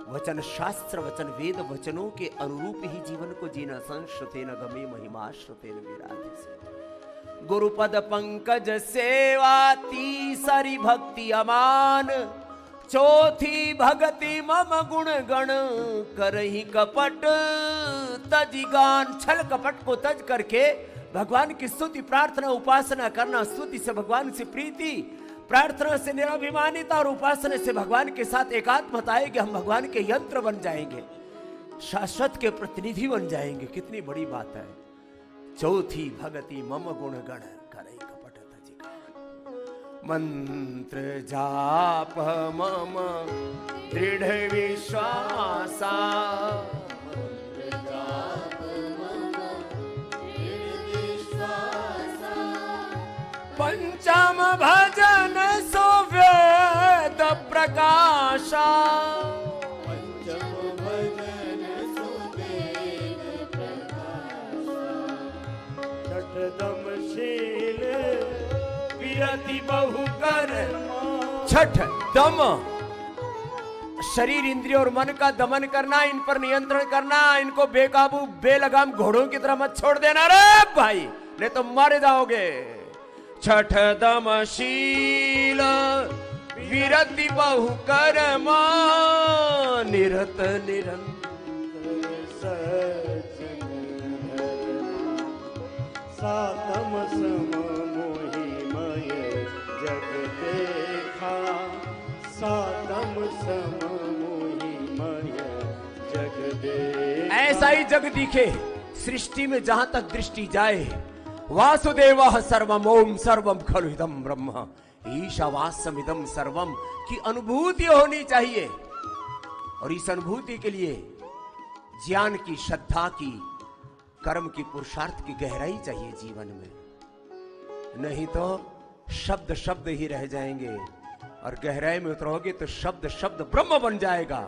वचन शास्त्र वचन वेद वचनों के अनुरूप ही जीवन को जीना। संश्रुतेन गमे महिमा श्रुतेन विराधे से। गुरु पद पंकज सेवा तीसरी भक्ति अमान। चौथी भगति मम गुण गण करही कपट तजिगान। छल कपट को तज करके भगवान की स्तुति प्रार्थना उपासना करना। स्तुति से भगवान से प्रीति, प्रार्थना से निराभिमानिता और उपासना से भगवान के साथ एकात्मता आएगी। हम भगवान के यंत्र बन जाएंगे, शाश्वत के प्रतिनिधि बन जाएंगे। कितनी बड़ी बात है। चौथी भगति मम गुण गण करई कपट तजिगान। मंत्र जाप मम दृढ़ विश्वासा। पंचम भजन सो वेद प्रकाशा। पंचम भजन सो वेद प्रकाशा। छठदम शील विरति बहु कर। छठ दम, शरीर इंद्रिय और मन का दमन करना, इन पर नियंत्रण करना, इनको बेकाबू बेलगाम घोड़ों की तरह मत छोड़ देना रे भाई, नहीं तो मारे जाओगे। छठ दम शील विरति बहु कर्म, निरत निरंतर सज्जन धर्म। सातम सम मोहिमय जग देखा, सातम सम मोहिमय जग देखा। ऐसा ही जग दिखे सृष्टि में जहां तक दृष्टि जाए। वासुदेवः सर्वम ओम सर्वम खलु इदं ब्रह्म ईशावास्यमिदं सर्वम की अनुभूति होनी चाहिए। और इस अनुभूति के लिए ज्ञान की, श्रद्धा की, कर्म की, पुरुषार्थ की गहराई चाहिए जीवन में। नहीं तो शब्द शब्द ही रह जाएंगे, और गहराई में उतरोगे तो शब्द शब्द ब्रह्म बन जाएगा।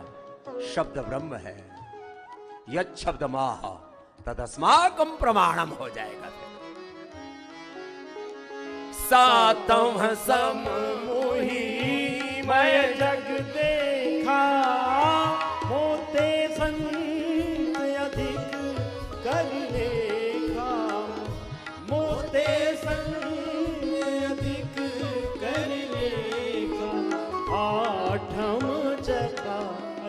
शब्द ब्रह्म है। यत् शब्द माह तदस्माकं प्रमाणम हो जाएगा। सातम सम मोहिमय जग देखा, मोते संत अधिक कर लेखा। मोते संत अधिक कर लेखा। आठम जटा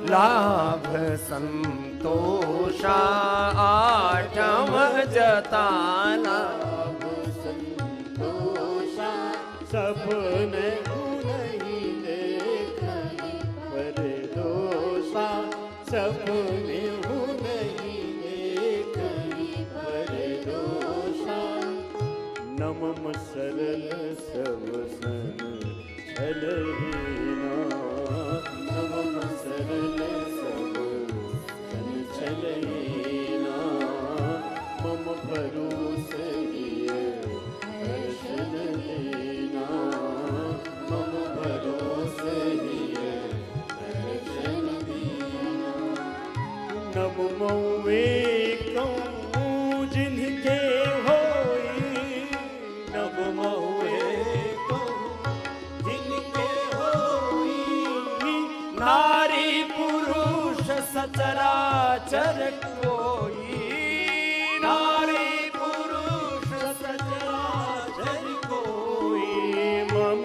लाभ संतोषा, आठम जता लाभ संतोषा। सबने नहीं देखा पर दोषा, सबने नहीं देखा पर दोषा। नमम सरल सब सन छलहीना, नमम सरल सब सन छलहीना। मम भरोस हिय दर्शन देना, मम भरोस हिय दर्शन देना। नमो एकं जिनके होई, नमो एकं जिनके होई। नारी पुरुष सचराचर कोई, नारी पुरुष सचराचर कोई। मम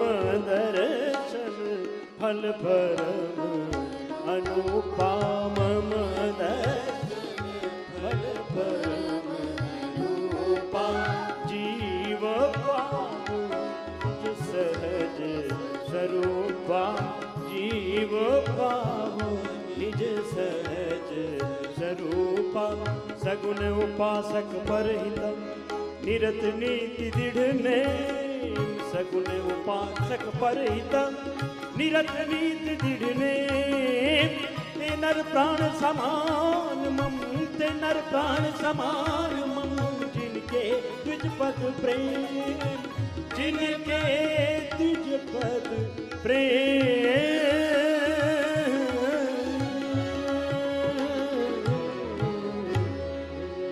दर्शन फल परम अनुपम, मम निज सहज स्वरूपा सगुण उपासक परहित निरत नीति दृढ़ ने सगुण उपासक परहित निरत नीति दृढ़ ने ते नर प्राण समान मम ते नर प्राण समान मम जिनके तुझ पद प्रेम जिनके तुझ पद प्रेम।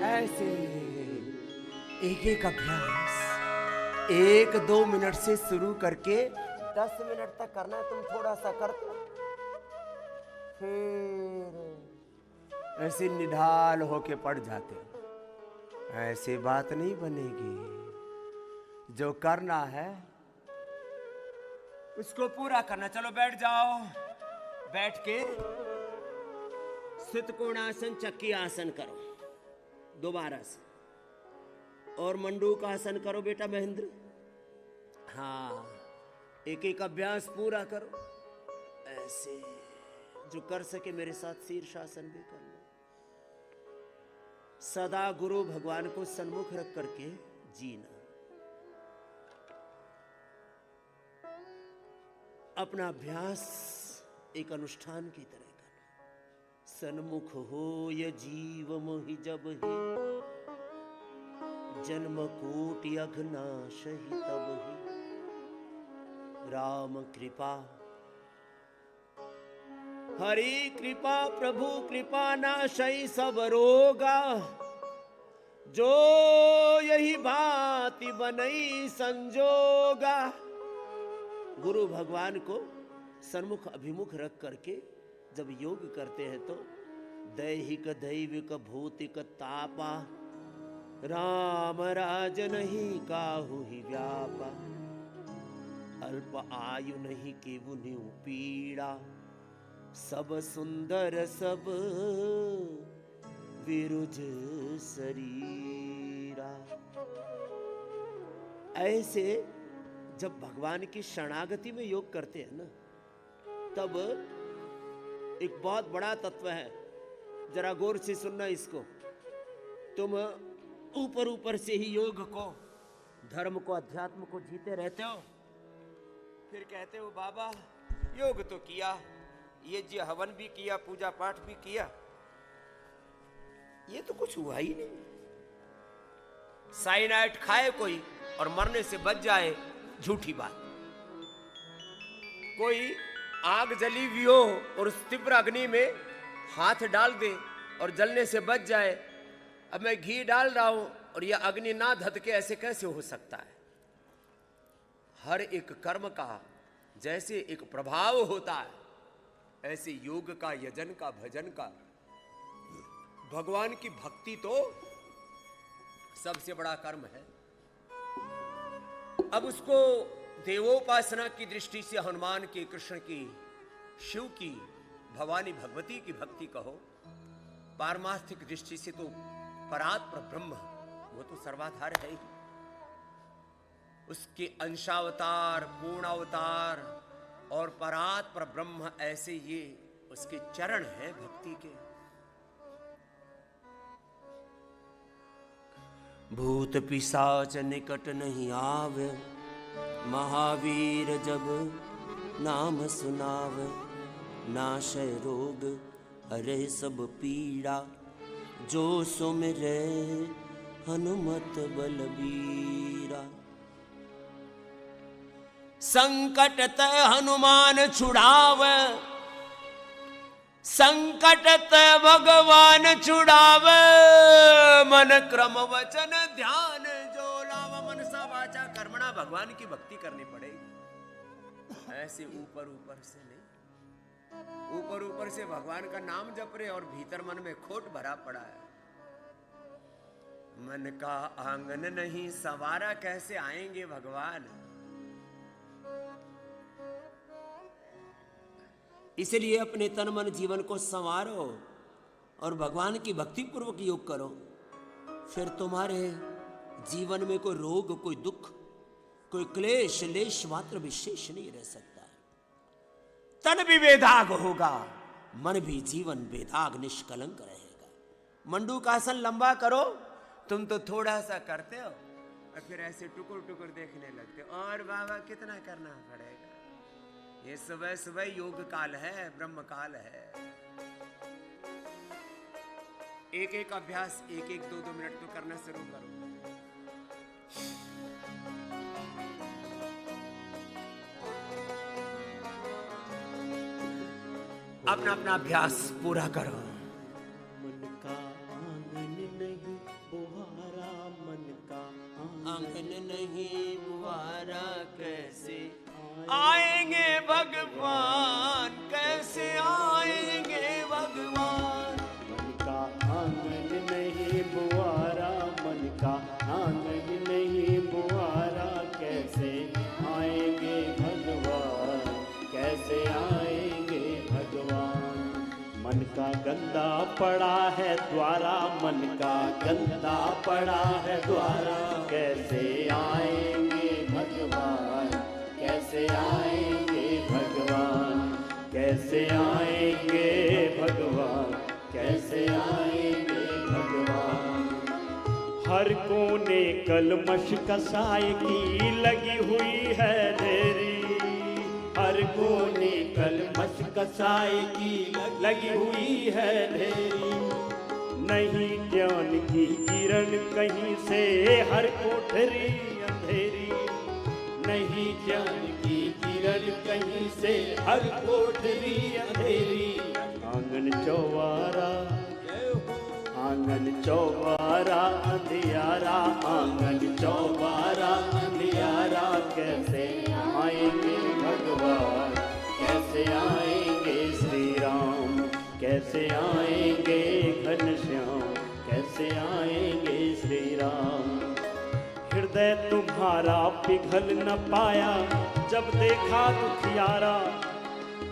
ऐसे एक एक अभ्यास 1-2 मिनट से शुरू करके 10 मिनट तक करना है। तुम थोड़ा सा करते फिर ऐसे निढाल होके पड़ जाते हो। ऐसे बात नहीं बनेगी। जो करना है उसको पूरा करना। चलो बैठ जाओ। बैठ के स्थित कोणासन चक्की आसन करो दोबारा से, और मंडूक आसन करो बेटा महेंद्र। हाँ, एक एक अभ्यास पूरा करो ऐसे। जो कर सके मेरे साथ शीर्षासन भी कर लो। सदा गुरु भगवान को सन्मुख रख करके जीना। अपना अभ्यास एक अनुष्ठान की तरह करना। सन्मुख हो ये जीव मोहि जब ही जन्म कोटि अघनाश ही तब ही राम कृपा हरि कृपा प्रभु कृपा नाशई सब रोगा जो यही भांति बनई संजोगा। गुरु भगवान को सन्मुख अभिमुख रख करके जब योग करते हैं तो दैहिक दैविक भौतिक तापा राम राज नहीं काहू ही व्यापा। अल्प आयु नहीं केवु न्यू पीड़ा सब सुंदर सब विरुज शरीरा। ऐसे जब भगवान की शरणागति में योग करते हैं ना, तब एक बहुत बड़ा तत्व है, जरा गौर से सुनना इसको। तुम ऊपर ऊपर से ही योग को, धर्म को, अध्यात्म को जीते रहते हो, फिर कहते हो बाबा योग तो किया, ये जी हवन भी किया, पूजा पाठ भी किया, ये तो कुछ हुआ ही नहीं। साइनाइड खाए कोई और मरने से बच जाए, झूठी बात। कोई आग जली हुई हो और उस तीव्र अग्नि में हाथ डाल दे और जलने से बच जाए। अब मैं घी डाल रहा हूं और यह अग्नि ना धधके, ऐसे कैसे हो सकता है? हर एक कर्म का जैसे एक प्रभाव होता है, ऐसे योग का, यजन का, भजन का, भगवान की भक्ति तो सबसे बड़ा कर्म है। अब उसको देवोपासना की दृष्टि से हनुमान की, कृष्ण की, शिव की, भवानी भगवती की भक्ति कहो, पारमार्थिक दृष्टि से तो परात्पर ब्रह्म, वो तो सर्वाधार है ही। उसके अंशावतार, पूर्णावतार और परात्पर ब्रह्म, ऐसे ये उसके चरण हैं भक्ति के। भूत पिशाच निकट नहीं आवे, महावीर जब नाम सुनावे, नाशय रोग हरे सब पीड़ा, जो सुमिरे हनुमत बलबीरा। संकट तय हनुमान छुड़ावे, संकट तय भगवान छुड़ावे, मन क्रम वचन ध्यान जो लावा। मनसा वाचा कर्मणा भगवान की भक्ति करनी पड़ेगी। ऐसे ऊपर ऊपर से नहीं, ऊपर ऊपर से भगवान का नाम जप रहे और भीतर मन में खोट भरा पड़ा है। मन का आंगन नहीं संवारा, कैसे आएंगे भगवान? इसलिए अपने तन मन जीवन को संवारो और भगवान की भक्ति पूर्वक योग करो, फिर तुम्हारे जीवन में कोई रोग, कोई दुख, कोई क्लेश लेश मात्र विशेष नहीं रह सकता। तन विवेदाग होगा, मन भी जीवन बेदाग निष्कलंक रहेगा। मंडू का आसन लंबा करो, तुम तो थोड़ा सा करते हो और फिर ऐसे टुकुर टुकुर देखने लगते हो। और बाबा कितना करना पड़ेगा। ये सुबह सुबह योग काल है, ब्रह्म काल है। एक एक अभ्यास, एक एक 2-2 मिनट तो करना शुरू करो। अपना अपना अभ्यास पूरा करो। मन का आंगन नहीं बुहारा, मन का आंगन नहीं बुहारा, कैसे आएंगे भगवान, कैसे आएंगे भगवान। मन का आंगन नहीं बुहारा, मन का आंगन नहीं बुहारा, कैसे आएंगे भगवान, कैसे आएंगे भगवान। मन का गंदा पड़ा है द्वारा, मन का गंदा पड़ा है द्वारा, कैसे आएंगे भगवान, कैसे आएंगे भगवान, कैसे आएंगे भगवान, कैसे आएंगे भगवान। हर कोने कलमश कसाई की लगी हुई है ढेरी, हर कोने कलमश कसाई की लगी हुई है ढेरी। नहीं ज्ञान की किरण कहीं से, हर कोठरी अंधेरी। नहीं ज्ञान की किरण कहीं से, हर कोठरी अंधेरी। आंगन चौबारा, आंगन चौबारा अंधियारा, आंगन चौबारा अंधियारा, कैसे आएंगे भगवान, कैसे आएंगे श्री राम, कैसे आएंगे घनश्याम, कैसे आएंगे श्री राम। हृदय तुम्हारा पिघल न पाया जब देखा दुखियारा,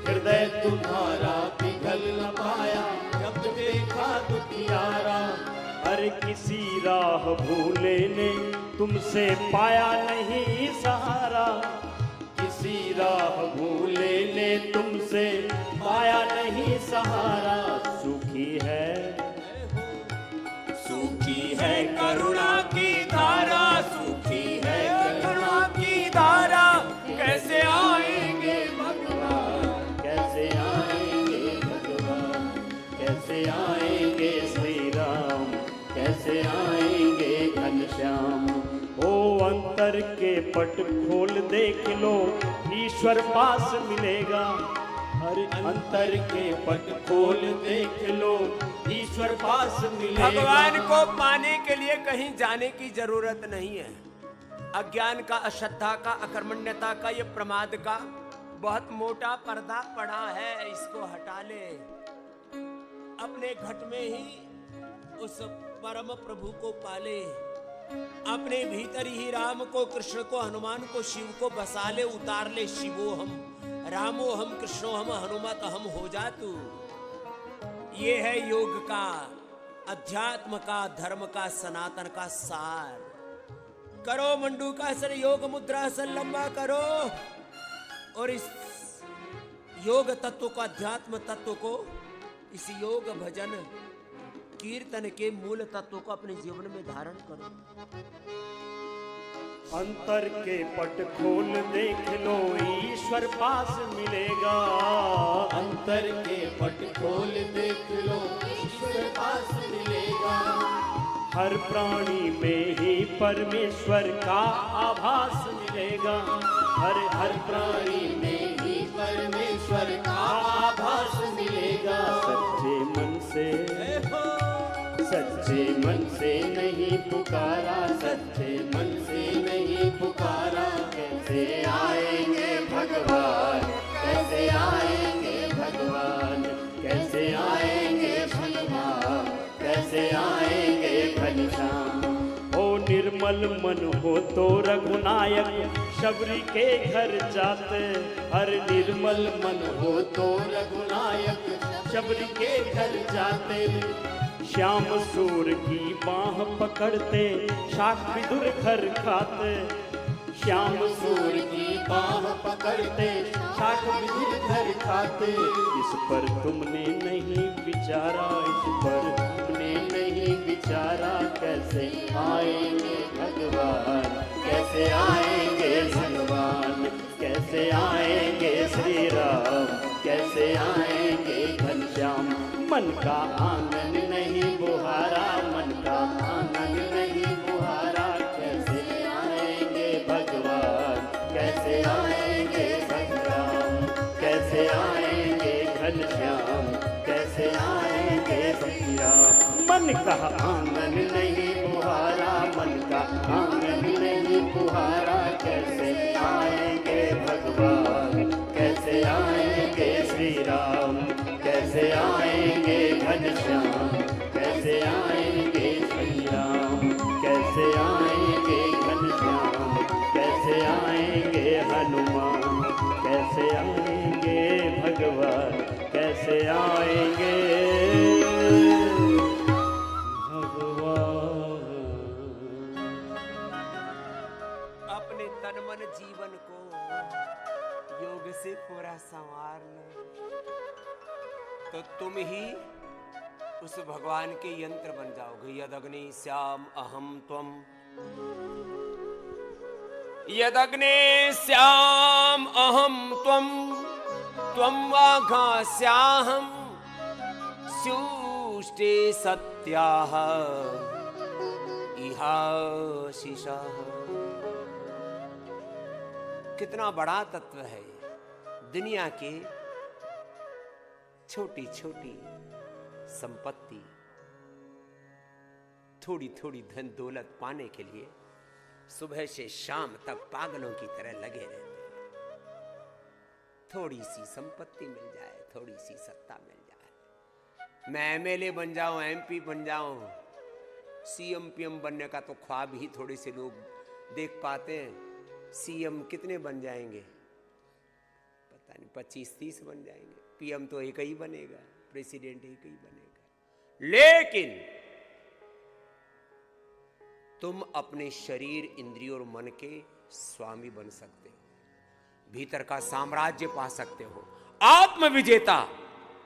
हृदय तुम्हारा पिघल न पाया जब देखा दुखियारा। हर किसी राह भूले ने तुमसे पाया नहीं सहारा, किसी राह भूले ने तुमसे पाया नहीं सहारा। सूखी है, सूखी है करुणा की धारा, सूखी है करुणा की धारा, कैसे आएंगे भगवान, कैसे आएंगे भगवान, कैसे आएंगे श्री राम, कैसे आएंगे घनश्याम। ओ अंतर के पट खोल देख लो, ईश्वर पास मिलेगा। हर अंतर के पट खोल देख लो, ईश्वर पास मिलेगा। भगवान को पाने के लिए कहीं जाने की जरूरत नहीं है। अज्ञान का, अश्रद्धा का, अकर्मण्यता का, ये प्रमाद का बहुत मोटा पर्दा पड़ा है, इसको हटा ले। अपने घट में ही उस परम प्रभु को पाले, अपने भीतर ही राम को, कृष्ण को, हनुमान को, शिव को बसा ले, उतार ले। शिवो हम, रामो हम, कृष्णो हम, हनुमत हम हो जा तू। ये है योग का, अध्यात्म का, धर्म का, सनातन का सार। करो मंडू का आसन, योग मुद्रा आसन लंबा करो और इस योग तत्व को, अध्यात्म तत्व को, इस योग भजन कीर्तन के मूल तत्व को अपने जीवन में धारण करो। अंतर के पट खोल देख लो, ईश्वर पास मिलेगा। अंतर के पट खोल देख लो, ईश्वर पास मिलेगा। हर प्राणी में ही परमेश्वर का आभास मिलेगा। हर प्राणी में ही परमेश्वर का आभास मिलेगा। सच्चे मन से, सच्चे मन से नहीं पुकारा, सच्चे मन से नहीं पुकारा, कैसे आएंगे भगवान, कैसे आएंगे भगवान, कैसे आएंगे भगवान, कैसे आएंगे घनश्याम। ओ निर्मल मन हो तो रघुनायक शबरी के घर जाते। हर निर्मल मन हो तो रघुनायक शबरी के घर जाते। श्याम सूर की बाह पकड़ते, शाख विदुर घर खाते। श्याम सूर की बाह पकड़ते शाख विधर खाते। इस पर तुमने नहीं विचारा, इस पर तुमने नहीं विचारा, कैसे आएंगे भगवान, कैसे आएंगे भगवान, कैसे आएंगे श्री राम, कैसे आएंगे घनश्याम। मन का आंगन नहीं बुहारा, मन का आंगन नहीं बुहारा, कैसे आएंगे भगवान, कैसे आएंगे भगवान, कैसे आएंगे घनश्याम, कैसे आएंगे श्री राम। मन का आंगन नहीं बुहारा, मन का आंगन नहीं बुहारा, कैसे आएंगे भगवान, कैसे आएंगे श्री राम, कैसे आएंगे घनश्याम, कैसे आएंगे श्री राम, कैसे आएंगे घनश्याम, कैसे आएंगे हनुमान, कैसे आएंगे भगवान, कैसे आएंगे भगवान। अपने तन मन जीवन को योग से पूरा संवार लो, तो तुम ही उस भगवान के यंत्र बन जाओगे। यदग्नि श्याम अहम त्वम, यदग्नि श्याम अहम त्वम, त्वम वाघास्याहम स्युष्टे सत्याः इहाशिषः। कितना बड़ा तत्व है दुनिया के छोटी छोटी संपत्ति, थोड़ी थोड़ी धन दौलत पाने के लिए सुबह से शाम तक पागलों की तरह लगे रहते हैं। थोड़ी सी संपत्ति मिल जाए, थोड़ी सी सत्ता मिल जाए, मैं एमएलए बन जाऊं, एमपी बन जाऊं, सीएम पीएम बनने का तो ख्वाब ही थोड़े से लोग देख पाते हैं। सीएम कितने बन जाएंगे पता नहीं, 25-30 बन जाएंगे। पीएम तो एक ही बनेगा, प्रेसिडेंट एक ही बनेगा। लेकिन तुम अपने शरीर, इंद्रियों और मन के स्वामी बन सकते हो, भीतर का साम्राज्य पा सकते हो, आत्मविजेता,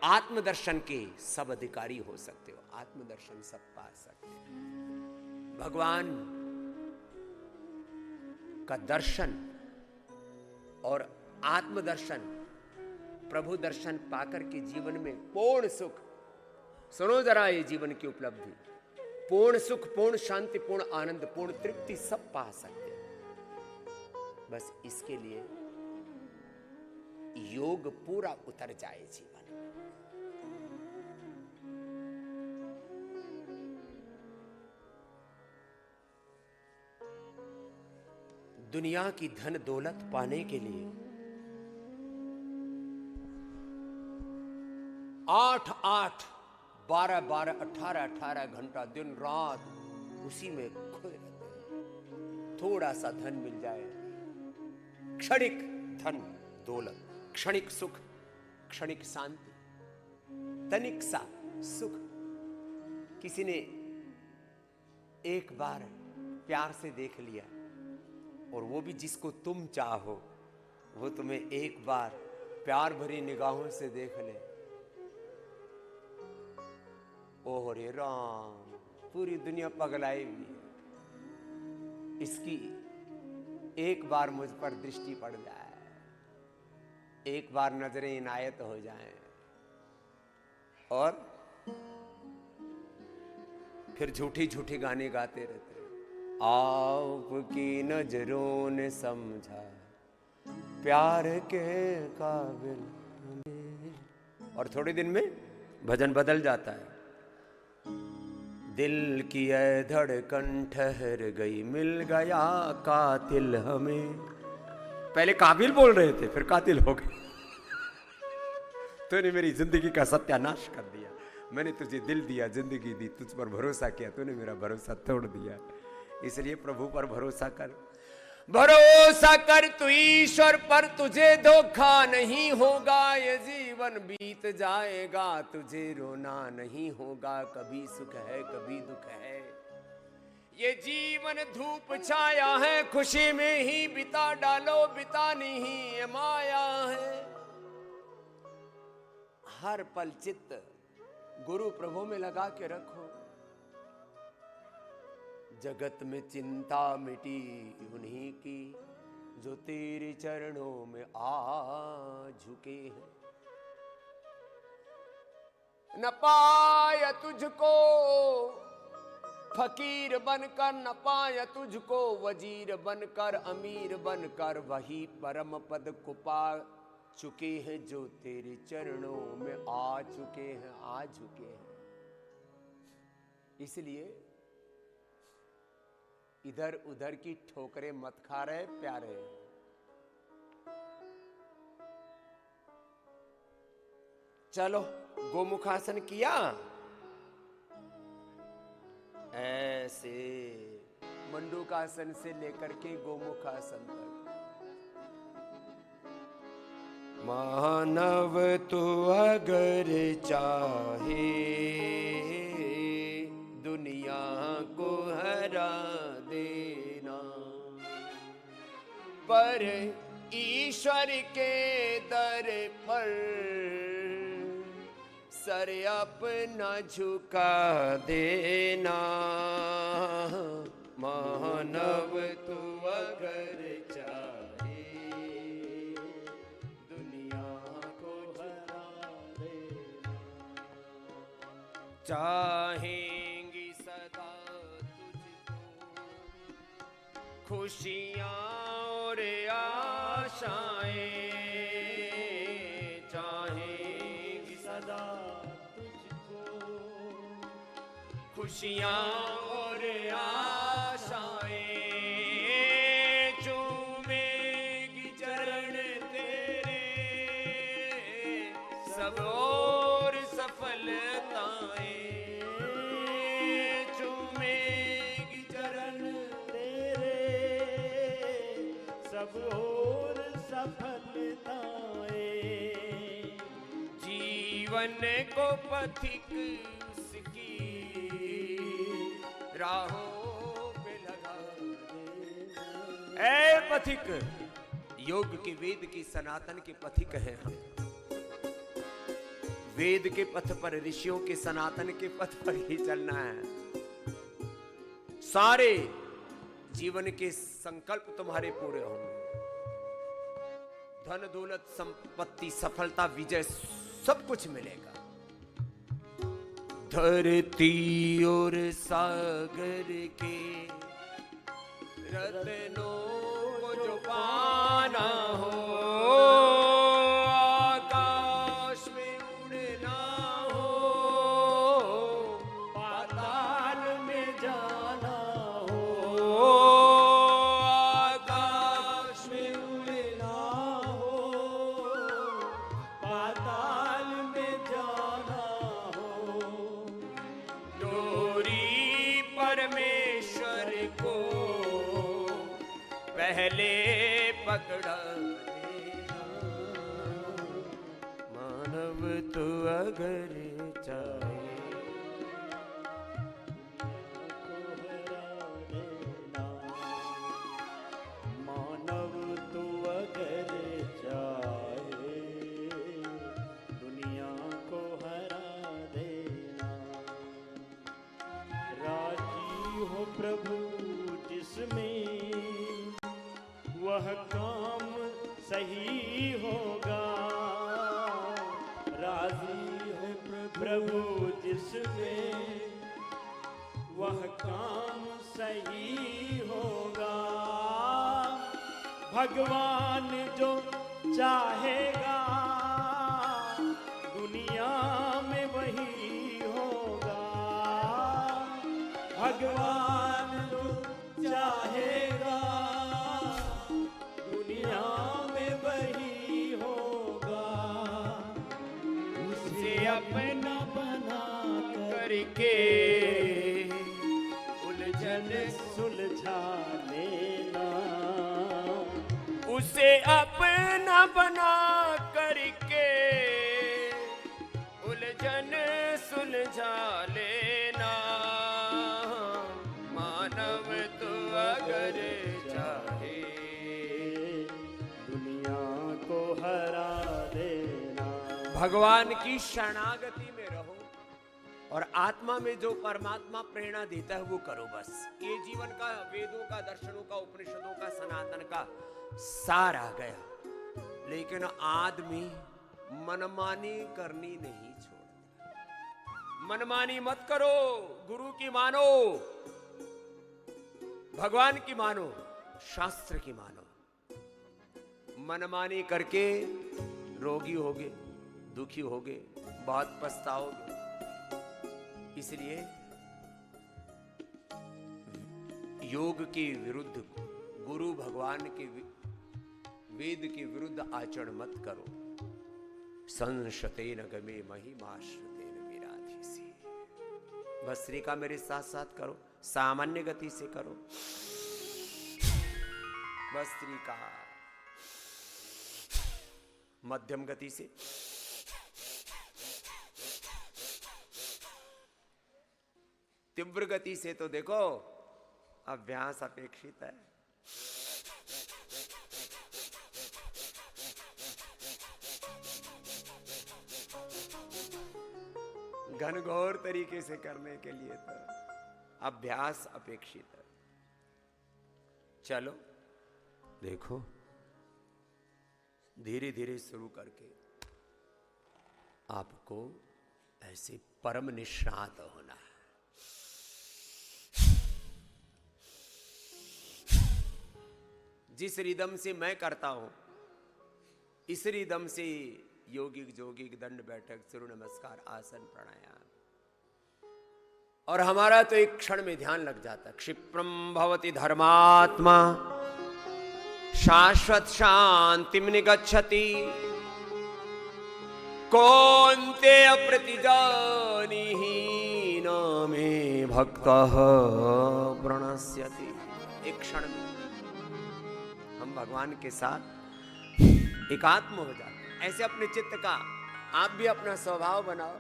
आत्मदर्शन के सब अधिकारी हो सकते हो, आत्मदर्शन सब पा सकते हो। भगवान का दर्शन और आत्मदर्शन, प्रभु दर्शन पाकर के जीवन में पूर्ण सुख, सुनो जरा ये जीवन की उपलब्धि, पूर्ण सुख, पूर्ण शांति, पूर्ण आनंद, पूर्ण तृप्ति सब पा सकते हैं। बस इसके लिए योग पूरा उतर जाए जीवन में। दुनिया की धन दौलत पाने के लिए 8-8, 12-12, 18-18 घंटा दिन रात उसी में खोए रहते हैं। थोड़ा सा धन मिल जाए, क्षणिक धन दौलत, क्षणिक सुख, क्षणिक शांति, तनिक सा सुख। किसी ने एक बार प्यार से देख लिया, और वो भी जिसको तुम चाहो, वो तुम्हें एक बार प्यार भरी निगाहों से देख ले, ओह रे राम, पूरी दुनिया पगलाई हुई है। इसकी एक बार मुझ पर दृष्टि पड़ जाए, एक बार नजरें इनायत हो जाएं, और फिर झूठी झूठी गाने गाते रहते हैं। आपकी नजरों ने समझा प्यार के काबिल, और थोड़े दिन में भजन बदल जाता है। दिल की ऐ धड़कन ठहर गई, मिल गया कातिल हमें। पहले काबिल बोल रहे थे, फिर कातिल हो गए। तूने मेरी जिंदगी का सत्यानाश कर दिया। मैंने तुझे दिल दिया, जिंदगी दी, तुझ पर भरोसा किया, तूने मेरा भरोसा तोड़ दिया। इसलिए प्रभु पर भरोसा कर, भरोसा कर तू ईश्वर पर, तुझे धोखा नहीं होगा। ये जीवन बीत जाएगा, तुझे रोना नहीं होगा। कभी सुख है कभी दुख है, ये जीवन धूप छाया है, खुशी में ही बिता डालो, बितानी ही ये माया है। हर पल चित्त गुरु प्रभु में लगा के रखो। जगत में चिंता मिटी उन्हीं की, जो तेरे चरणों में आ झुके हैं। न पाया तुझको फकीर बनकर, न पाया तुझको वजीर बनकर, अमीर बनकर, वही परम पद को पा चुके हैं जो तेरे चरणों में आ चुके हैं, आ चुके हैं। इसलिए इधर उधर की ठोकरें मत खा रहे प्यारे। चलो गोमुखासन किया ऐसे, मंडूकासन से लेकर के गोमुखासन तक। मानव तो अगर चाहे दुनिया को हरा देना, पर ईश्वर के दर पर सर अपना झुका देना। मानव तू अगर चाहे दुनिया को हरा देना, चाहेंगी सदा तुझको खुशियाँ और आशाएं, चाहेंगी सदा खुशियाँ और आशाएं, चूमेगी चरण तेरे सब और सफलताएं, चूमेगी चरण तेरे सब और सफलताएं। जीवन को पथिक उसकी राहों पे लगा दे। ऐ पथिक, योग की वेद की सनातन के पथिक हैं हम। वेद के पथ पर, ऋषियों के सनातन के पथ पर ही चलना है। सारे जीवन के संकल्प तुम्हारे पूरे होंगे। धन दौलत संपत्ति सफलता विजय सब कुछ मिलेगा। धरती और सागर के रत्नों को जो पाना हो, आकाश में उड़ना हो, पाताल में जाना हो, आकाश में उड़ना हो, पाताल में जाना हो। डोरी परमेश्वर को पहले पकड़ा देना। मानव तो अगर चाहे मानव तो अगर चाहे दुनिया को हरा देना। राजी हो प्रभु जिसमें वह काम सही होगा। राजी हो प्रभु जिसमें वह काम सही होगा। भगवान जो चाहेगा दुनिया में वही होगा। भगवान जो चाहेगा दुनिया में वही होगा। उसे अपना बना करके उलझन सुलझा लेना। उसे अपना बना करके उलझन सुलझा लेना। मानव भगवान की शरणागति में रहो और आत्मा में जो परमात्मा प्रेरणा देता है वो करो। बस ये जीवन का, वेदों का, दर्शनों का, उपनिषदों का, सनातन का सार आ गया। लेकिन आदमी मनमानी करनी नहीं छोड़ता। मनमानी मत करो, गुरु की मानो, भगवान की मानो, शास्त्र की मानो। मनमानी करके रोगी होगे, दुखी होगे, बहुत पछताओगे। इसलिए योग के विरुद्ध, गुरु भगवान के वेद के विरुद्ध आचरण मत करो। संशतेन गमे महिमाश्रुतेन विराधीसे। भस्त्रिका मेरे साथ साथ करो, सामान्य गति से करो। भस्त्रिका मध्यम गति से, तीव्र गति से तो देखो अभ्यास अपेक्षित है। घनघोर तरीके से करने के लिए तो अभ्यास अपेक्षित है। चलो देखो, धीरे धीरे शुरू करके आपको ऐसे परम निष्णात होना है। जिस रिदम से मैं करता हूं, इस रिदम से योगिक जोगिक दंड बैठक सूर्य नमस्कार आसन प्राणायाम, और हमारा तो एक क्षण में ध्यान लग जाता। क्षिप्रम भवति धर्मात्मा शाश्वत शांतिम निगच्छति कौन्तेय प्रतिजानीहि न मे भक्तः प्रणश्यति। एक क्षण में हम भगवान के साथ एकात्म हो जाते। ऐसे अपने चित्त का आप भी अपना स्वभाव बनाओ।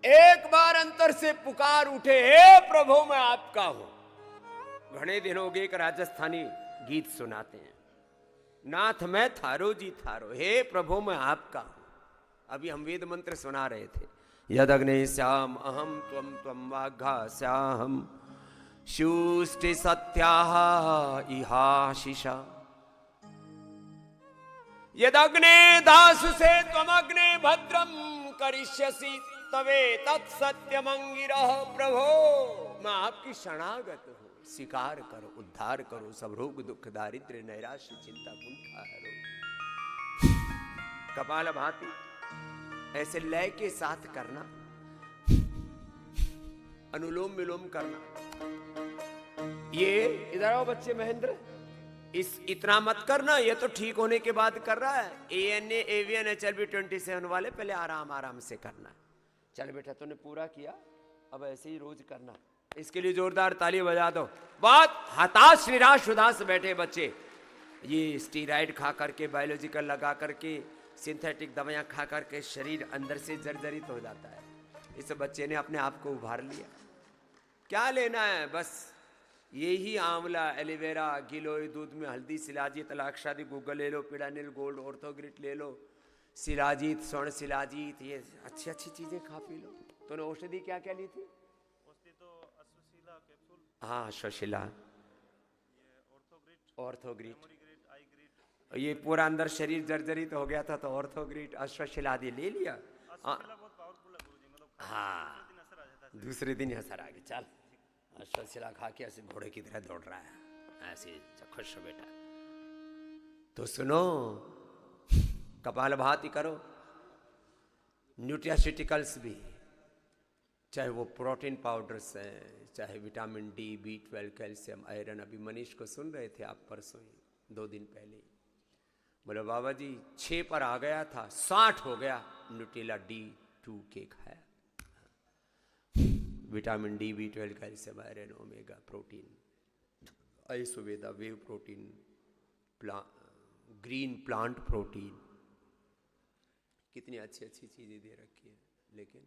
एक बार अंतर से पुकार उठे, हे प्रभु मैं आपका हूं। घने दिन हो गए एक राजस्थानी गीत सुनाते हैं, नाथ मैं थारो जी थारो, हे प्रभु मैं आपका हूं। अभी हम वेद मंत्र सुना रहे थे, यदग्ने श्याम अहम त्वम त्वम वाघा श्याम शुष्टि सत्याः इहाशिषा। यदग्ने दासु से त्वमग्ने भद्रम करिष्यसि तवे तत्सत्यमंगिरः। प्रभो मैं आपकी शरणागत हूं, स्वीकार करो, उद्धार करो, सब रोग दुख दारिद्र्य नैराश्य चिंता कुंठा हरो। कपाल भाती ऐसे लय के साथ करना, अनुलोम विलोम करना। ये इधर आओ बच्चे, महेंद्र, इतना मत करना, ये तो ठीक होने के बाद कर रहा है। ANA AVN HLB 27 वाले पहले आराम आराम से करना। चल बेटा तूने पूरा किया, अब ऐसे ही रोज करना। इसके लिए जोरदार ताली बजा दो। बहुत हताश निराश उदास बैठे बच्चे, ये स्टीराइड खा करके, बायोलॉजिकल लगा करके, सिंथेटिक दवाइयां खा करके शरीर अंदर से जर्जरित हो जाता है। इस बच्चे ने अपने आप को उभार लिया। क्या लेना है, बस यही आंवला, एलोवेरा, गिलोय, दूध में हल्दी, शिलाजीत, लाक्षादी, गूगल ले लो, पिडानिल गोल्ड, ऑर्थोग्रिट ले लो, शिलाजीत, स्वर्ण शिलाजीत, ये अच्छी अच्छी चीजें खा पी लो। तूने औषधि क्या क्या ली थी? औषधि तो अश्वशिला कैप्सूल, हाँ अश्वशिला, ऑर्थोग्रिट, ये पूरा अंदर शरीर जर्जरित हो गया था तो ऑर्थोग्रिट, अश्वशिला आदि ले लिया। हाँ दूसरे दिन असर आ गया। चल अश्वशिला खा के ऐसे घोड़े की तरह दौड़ रहा है, ऐसे खुश हो बेटा। तो सुनो, कपालभाति करो, न्यूट्रास्यूटिकल्स भी, चाहे वो प्रोटीन पाउडर्स हैं, चाहे vitamin D, B12, calcium, iron. अभी मनीष को सुन रहे थे आप परसों ही, 2 दिन पहले, बोले बाबा जी 6 पर आ गया था, 60 हो गया, न्यूट्रिला D2 के खाया। Vitamin D, B12, calcium, iron, omega, protein, Ayurveda, wave protein, green plant protein, कितनी अच्छी अच्छी चीजें दे रखी है। लेकिन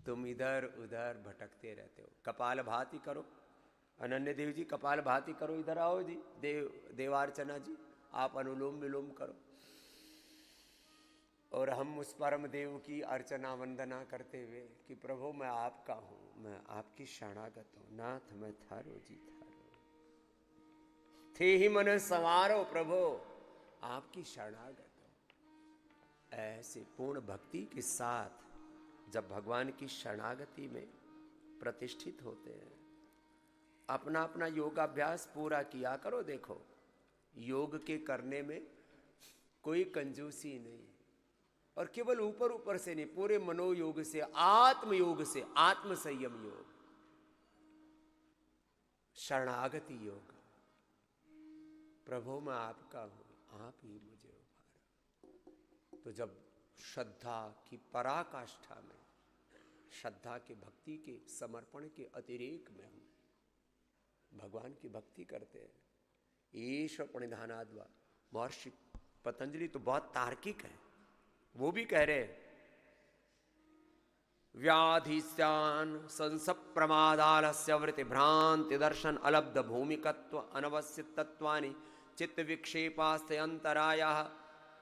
तुम इधर उधर भटकते रहते हो। कपाल भाती करो। अनन्य देव जी कपाल भाती करो, इधर आओ जी। देवार्चना जी आप अनुलोम विलोम करो। और हम उस परम देव की अर्चना वंदना करते हुए कि प्रभु मैं आपका हूं, मैं आपकी शरणागत हूं, नाथ मैं थारो जी थारो, थे ही मन संवारो प्रभु, आपकी शरणागत हूं। ऐसे पूर्ण भक्ति के साथ जब भगवान की शरणागति में प्रतिष्ठित होते हैं, अपना अपना योगाभ्यास पूरा किया करो। देखो, योग के करने में कोई कंजूसी नहीं, और केवल ऊपर ऊपर से नहीं, पूरे मनोयोग से, आत्मयोग से, आत्म संयम योग, शरणागति योग। प्रभु मैं आपका हूं, आप ही मुझे उबारो। तो जब श्रद्धा की पराकाष्ठा में, श्रद्धा के भक्ति के समर्पण के अतिरेक में हम भगवान की भक्ति करते हैं, ईश प्रणिधानाद्वा। महर्षि पतंजलि तो बहुत तार्किक है, वो भी कह रहे हैं व्याधिस्यान संसप प्रमादालस्य वृत्ति भ्रांति दर्शन अलब्ध भूमिकत्व अनवश्य तत्वानि चित्त विक्षेपास्ते अंतराया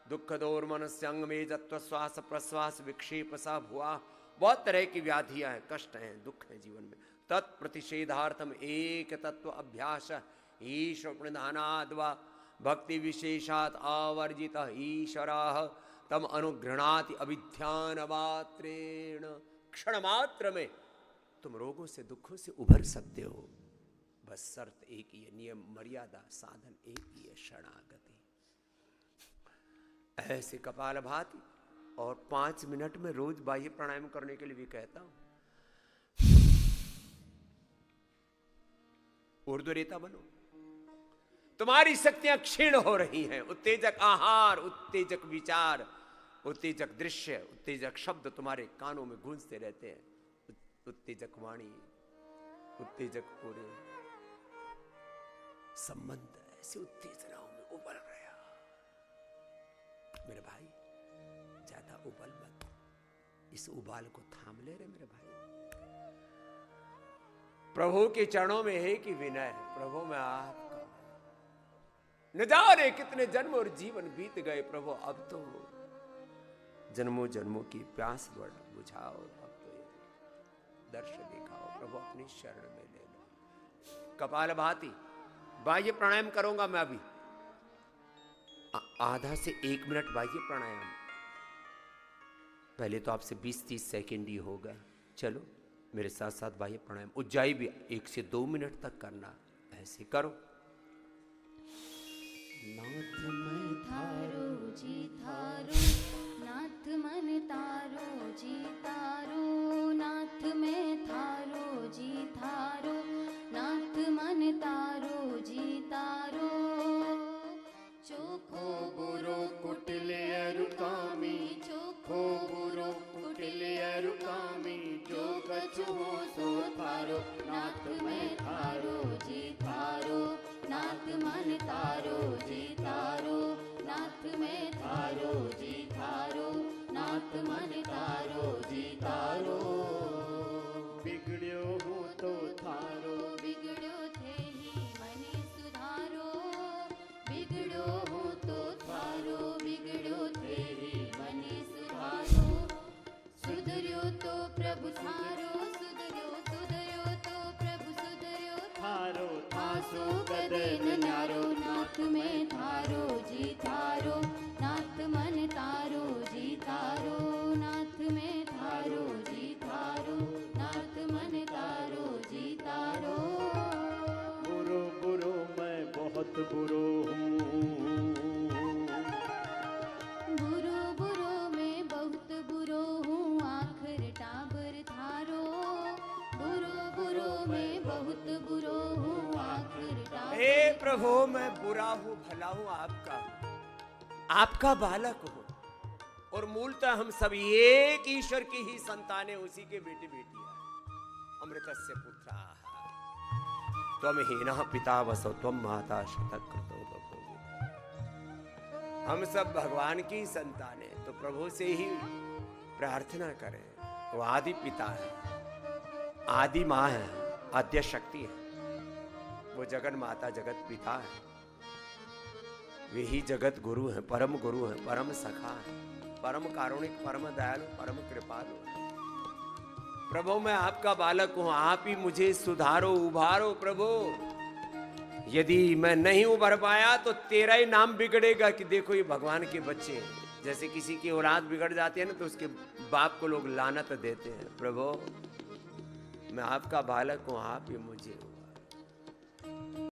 दुख दौर्मनस्यंग में जत्व श्वास प्रश्वास विक्षेप सा भुआ। बहुत तरह की व्याधियां हैं, कष्ट हैं, दुख है जीवन में। तत्प्रतिषेधार्थम एक तत्व अभ्यास ईश्वर प्रणिधानाद्वा भक्ति विशेषात आवर्जित ईश्वराः तम अनुगृणाति अभिध्यान मात्रेण। क्षण मात्र में तुम रोगों से, दुखों से उभर सकते हो। बस शर्त एक ही है, नियम मर्यादा साधन एक ही है, शरणागति। ऐसे कपालभाति और 5 मिनट में रोज बाह्य प्राणायाम करने के लिए भी कहता हूं। ऊर्ध्वरेता बनो, तुम्हारी शक्तियां क्षीण हो रही हैं। उत्तेजक आहार, उत्तेजक विचार, उत्तेजक दृश्य, उत्तेजक शब्द तुम्हारे कानों में गूंजते रहते हैं। उत्तेजक वाणी, उत्तेजक पूरे संबंध ऐसे उत्तेजनाओं में उबल रहा। मेरे भाई ज्यादा उबल मत, इस उबाल को थाम ले रे मेरे भाई। प्रभु के चरणों में है कि विनय, प्रभु मैं आपका, न जाने कितने जन्म और जीवन बीत गए प्रभु, अब तो जन्मों जन्मों की प्यास बुझाओ, अब तो ये दर्शन दिखाओ प्रभु, अपनी शरण में ले लो। कपालभाति बाह्य प्राणायाम करूंगा मैं अभी, आधा से 1 मिनट बाह्य प्राणायाम। पहले तो आपसे 20-30 सेकेंड ही होगा। चलो मेरे साथ साथ बाह्य प्राणायाम, उज्जाई भी 1 से 2 मिनट तक करना। ऐसे करो। नाथ मन थारो जी थारो, नाथ मन तारो जी तारो, नाथ में थारो जी थारो, नाथ मन तारो जी तारो। चोखो बुरो कुटिल अरुकामी, चोखो बुरो कुटिल अरुकामी, जो कछु हो सो थारो, नाथ में थारो जी थारो, नाथ मन तारो जी तारो, नाथ में थारो जी थारो, नाथ मन तारो जी तारो। बिगड़्यो हूँ तो थारो, बिगड़ो थे ही मने सुधारो, बिगड़ो हूँ तो थारो, बिगड़ो थे ही मने सुधारो। सुधर्यो तो प्रभु थारो, सुधर्यो सुधर्यो तो प्रभु सुधर्यो थारो थासो कदे न न्यारो, नाथ में थारो जी थारो, नाथ मन तारो जी तारो, नाथ में थारो जी थारो, नाथ मन तारो जी तारो। बुरो बुरो मैं बहुत बुरो हूँ, बुरो बुरो मैं बहुत बुरो हूँ, आखिर टाबर थारो। बुरो बुरो मैं बहुत बुरो हूँ, आखिर टाबर। हे प्रभु मैं बुरा हूं, भला हूं, आपका बालक हूं, और मूलतः हम सब एक ईश्वर की ही संतानें, उसी के बेटे बेटियां। अमृतस्य पुत्रा त्वम हीनः पिता वसो त्वम माता शतक्रतो बभूव। हम सब भगवान की संतानें, तो प्रभु से ही प्रार्थना करें। वो आदि पिता है, आदि माँ है, आद्य शक्ति है। वो जगन माता जगत पिता है, वे ही जगत गुरु हैं, परम गुरु हैं, परम सखा है। परम कारुणिक, परम दयालु, परम कृपालु। प्रभु मैं आपका बालक हूं, आप ही मुझे सुधारो, उभारो प्रभु। यदि मैं नहीं उभर पाया तो तेरा ही नाम बिगड़ेगा कि देखो ये भगवान के बच्चे हैं। जैसे किसी की औलाद बिगड़ जाती है ना तो उसके बाप को लोग लानत देते हैं। प्रभु मैं आपका बालक हूं, आप ही मुझे उभारो।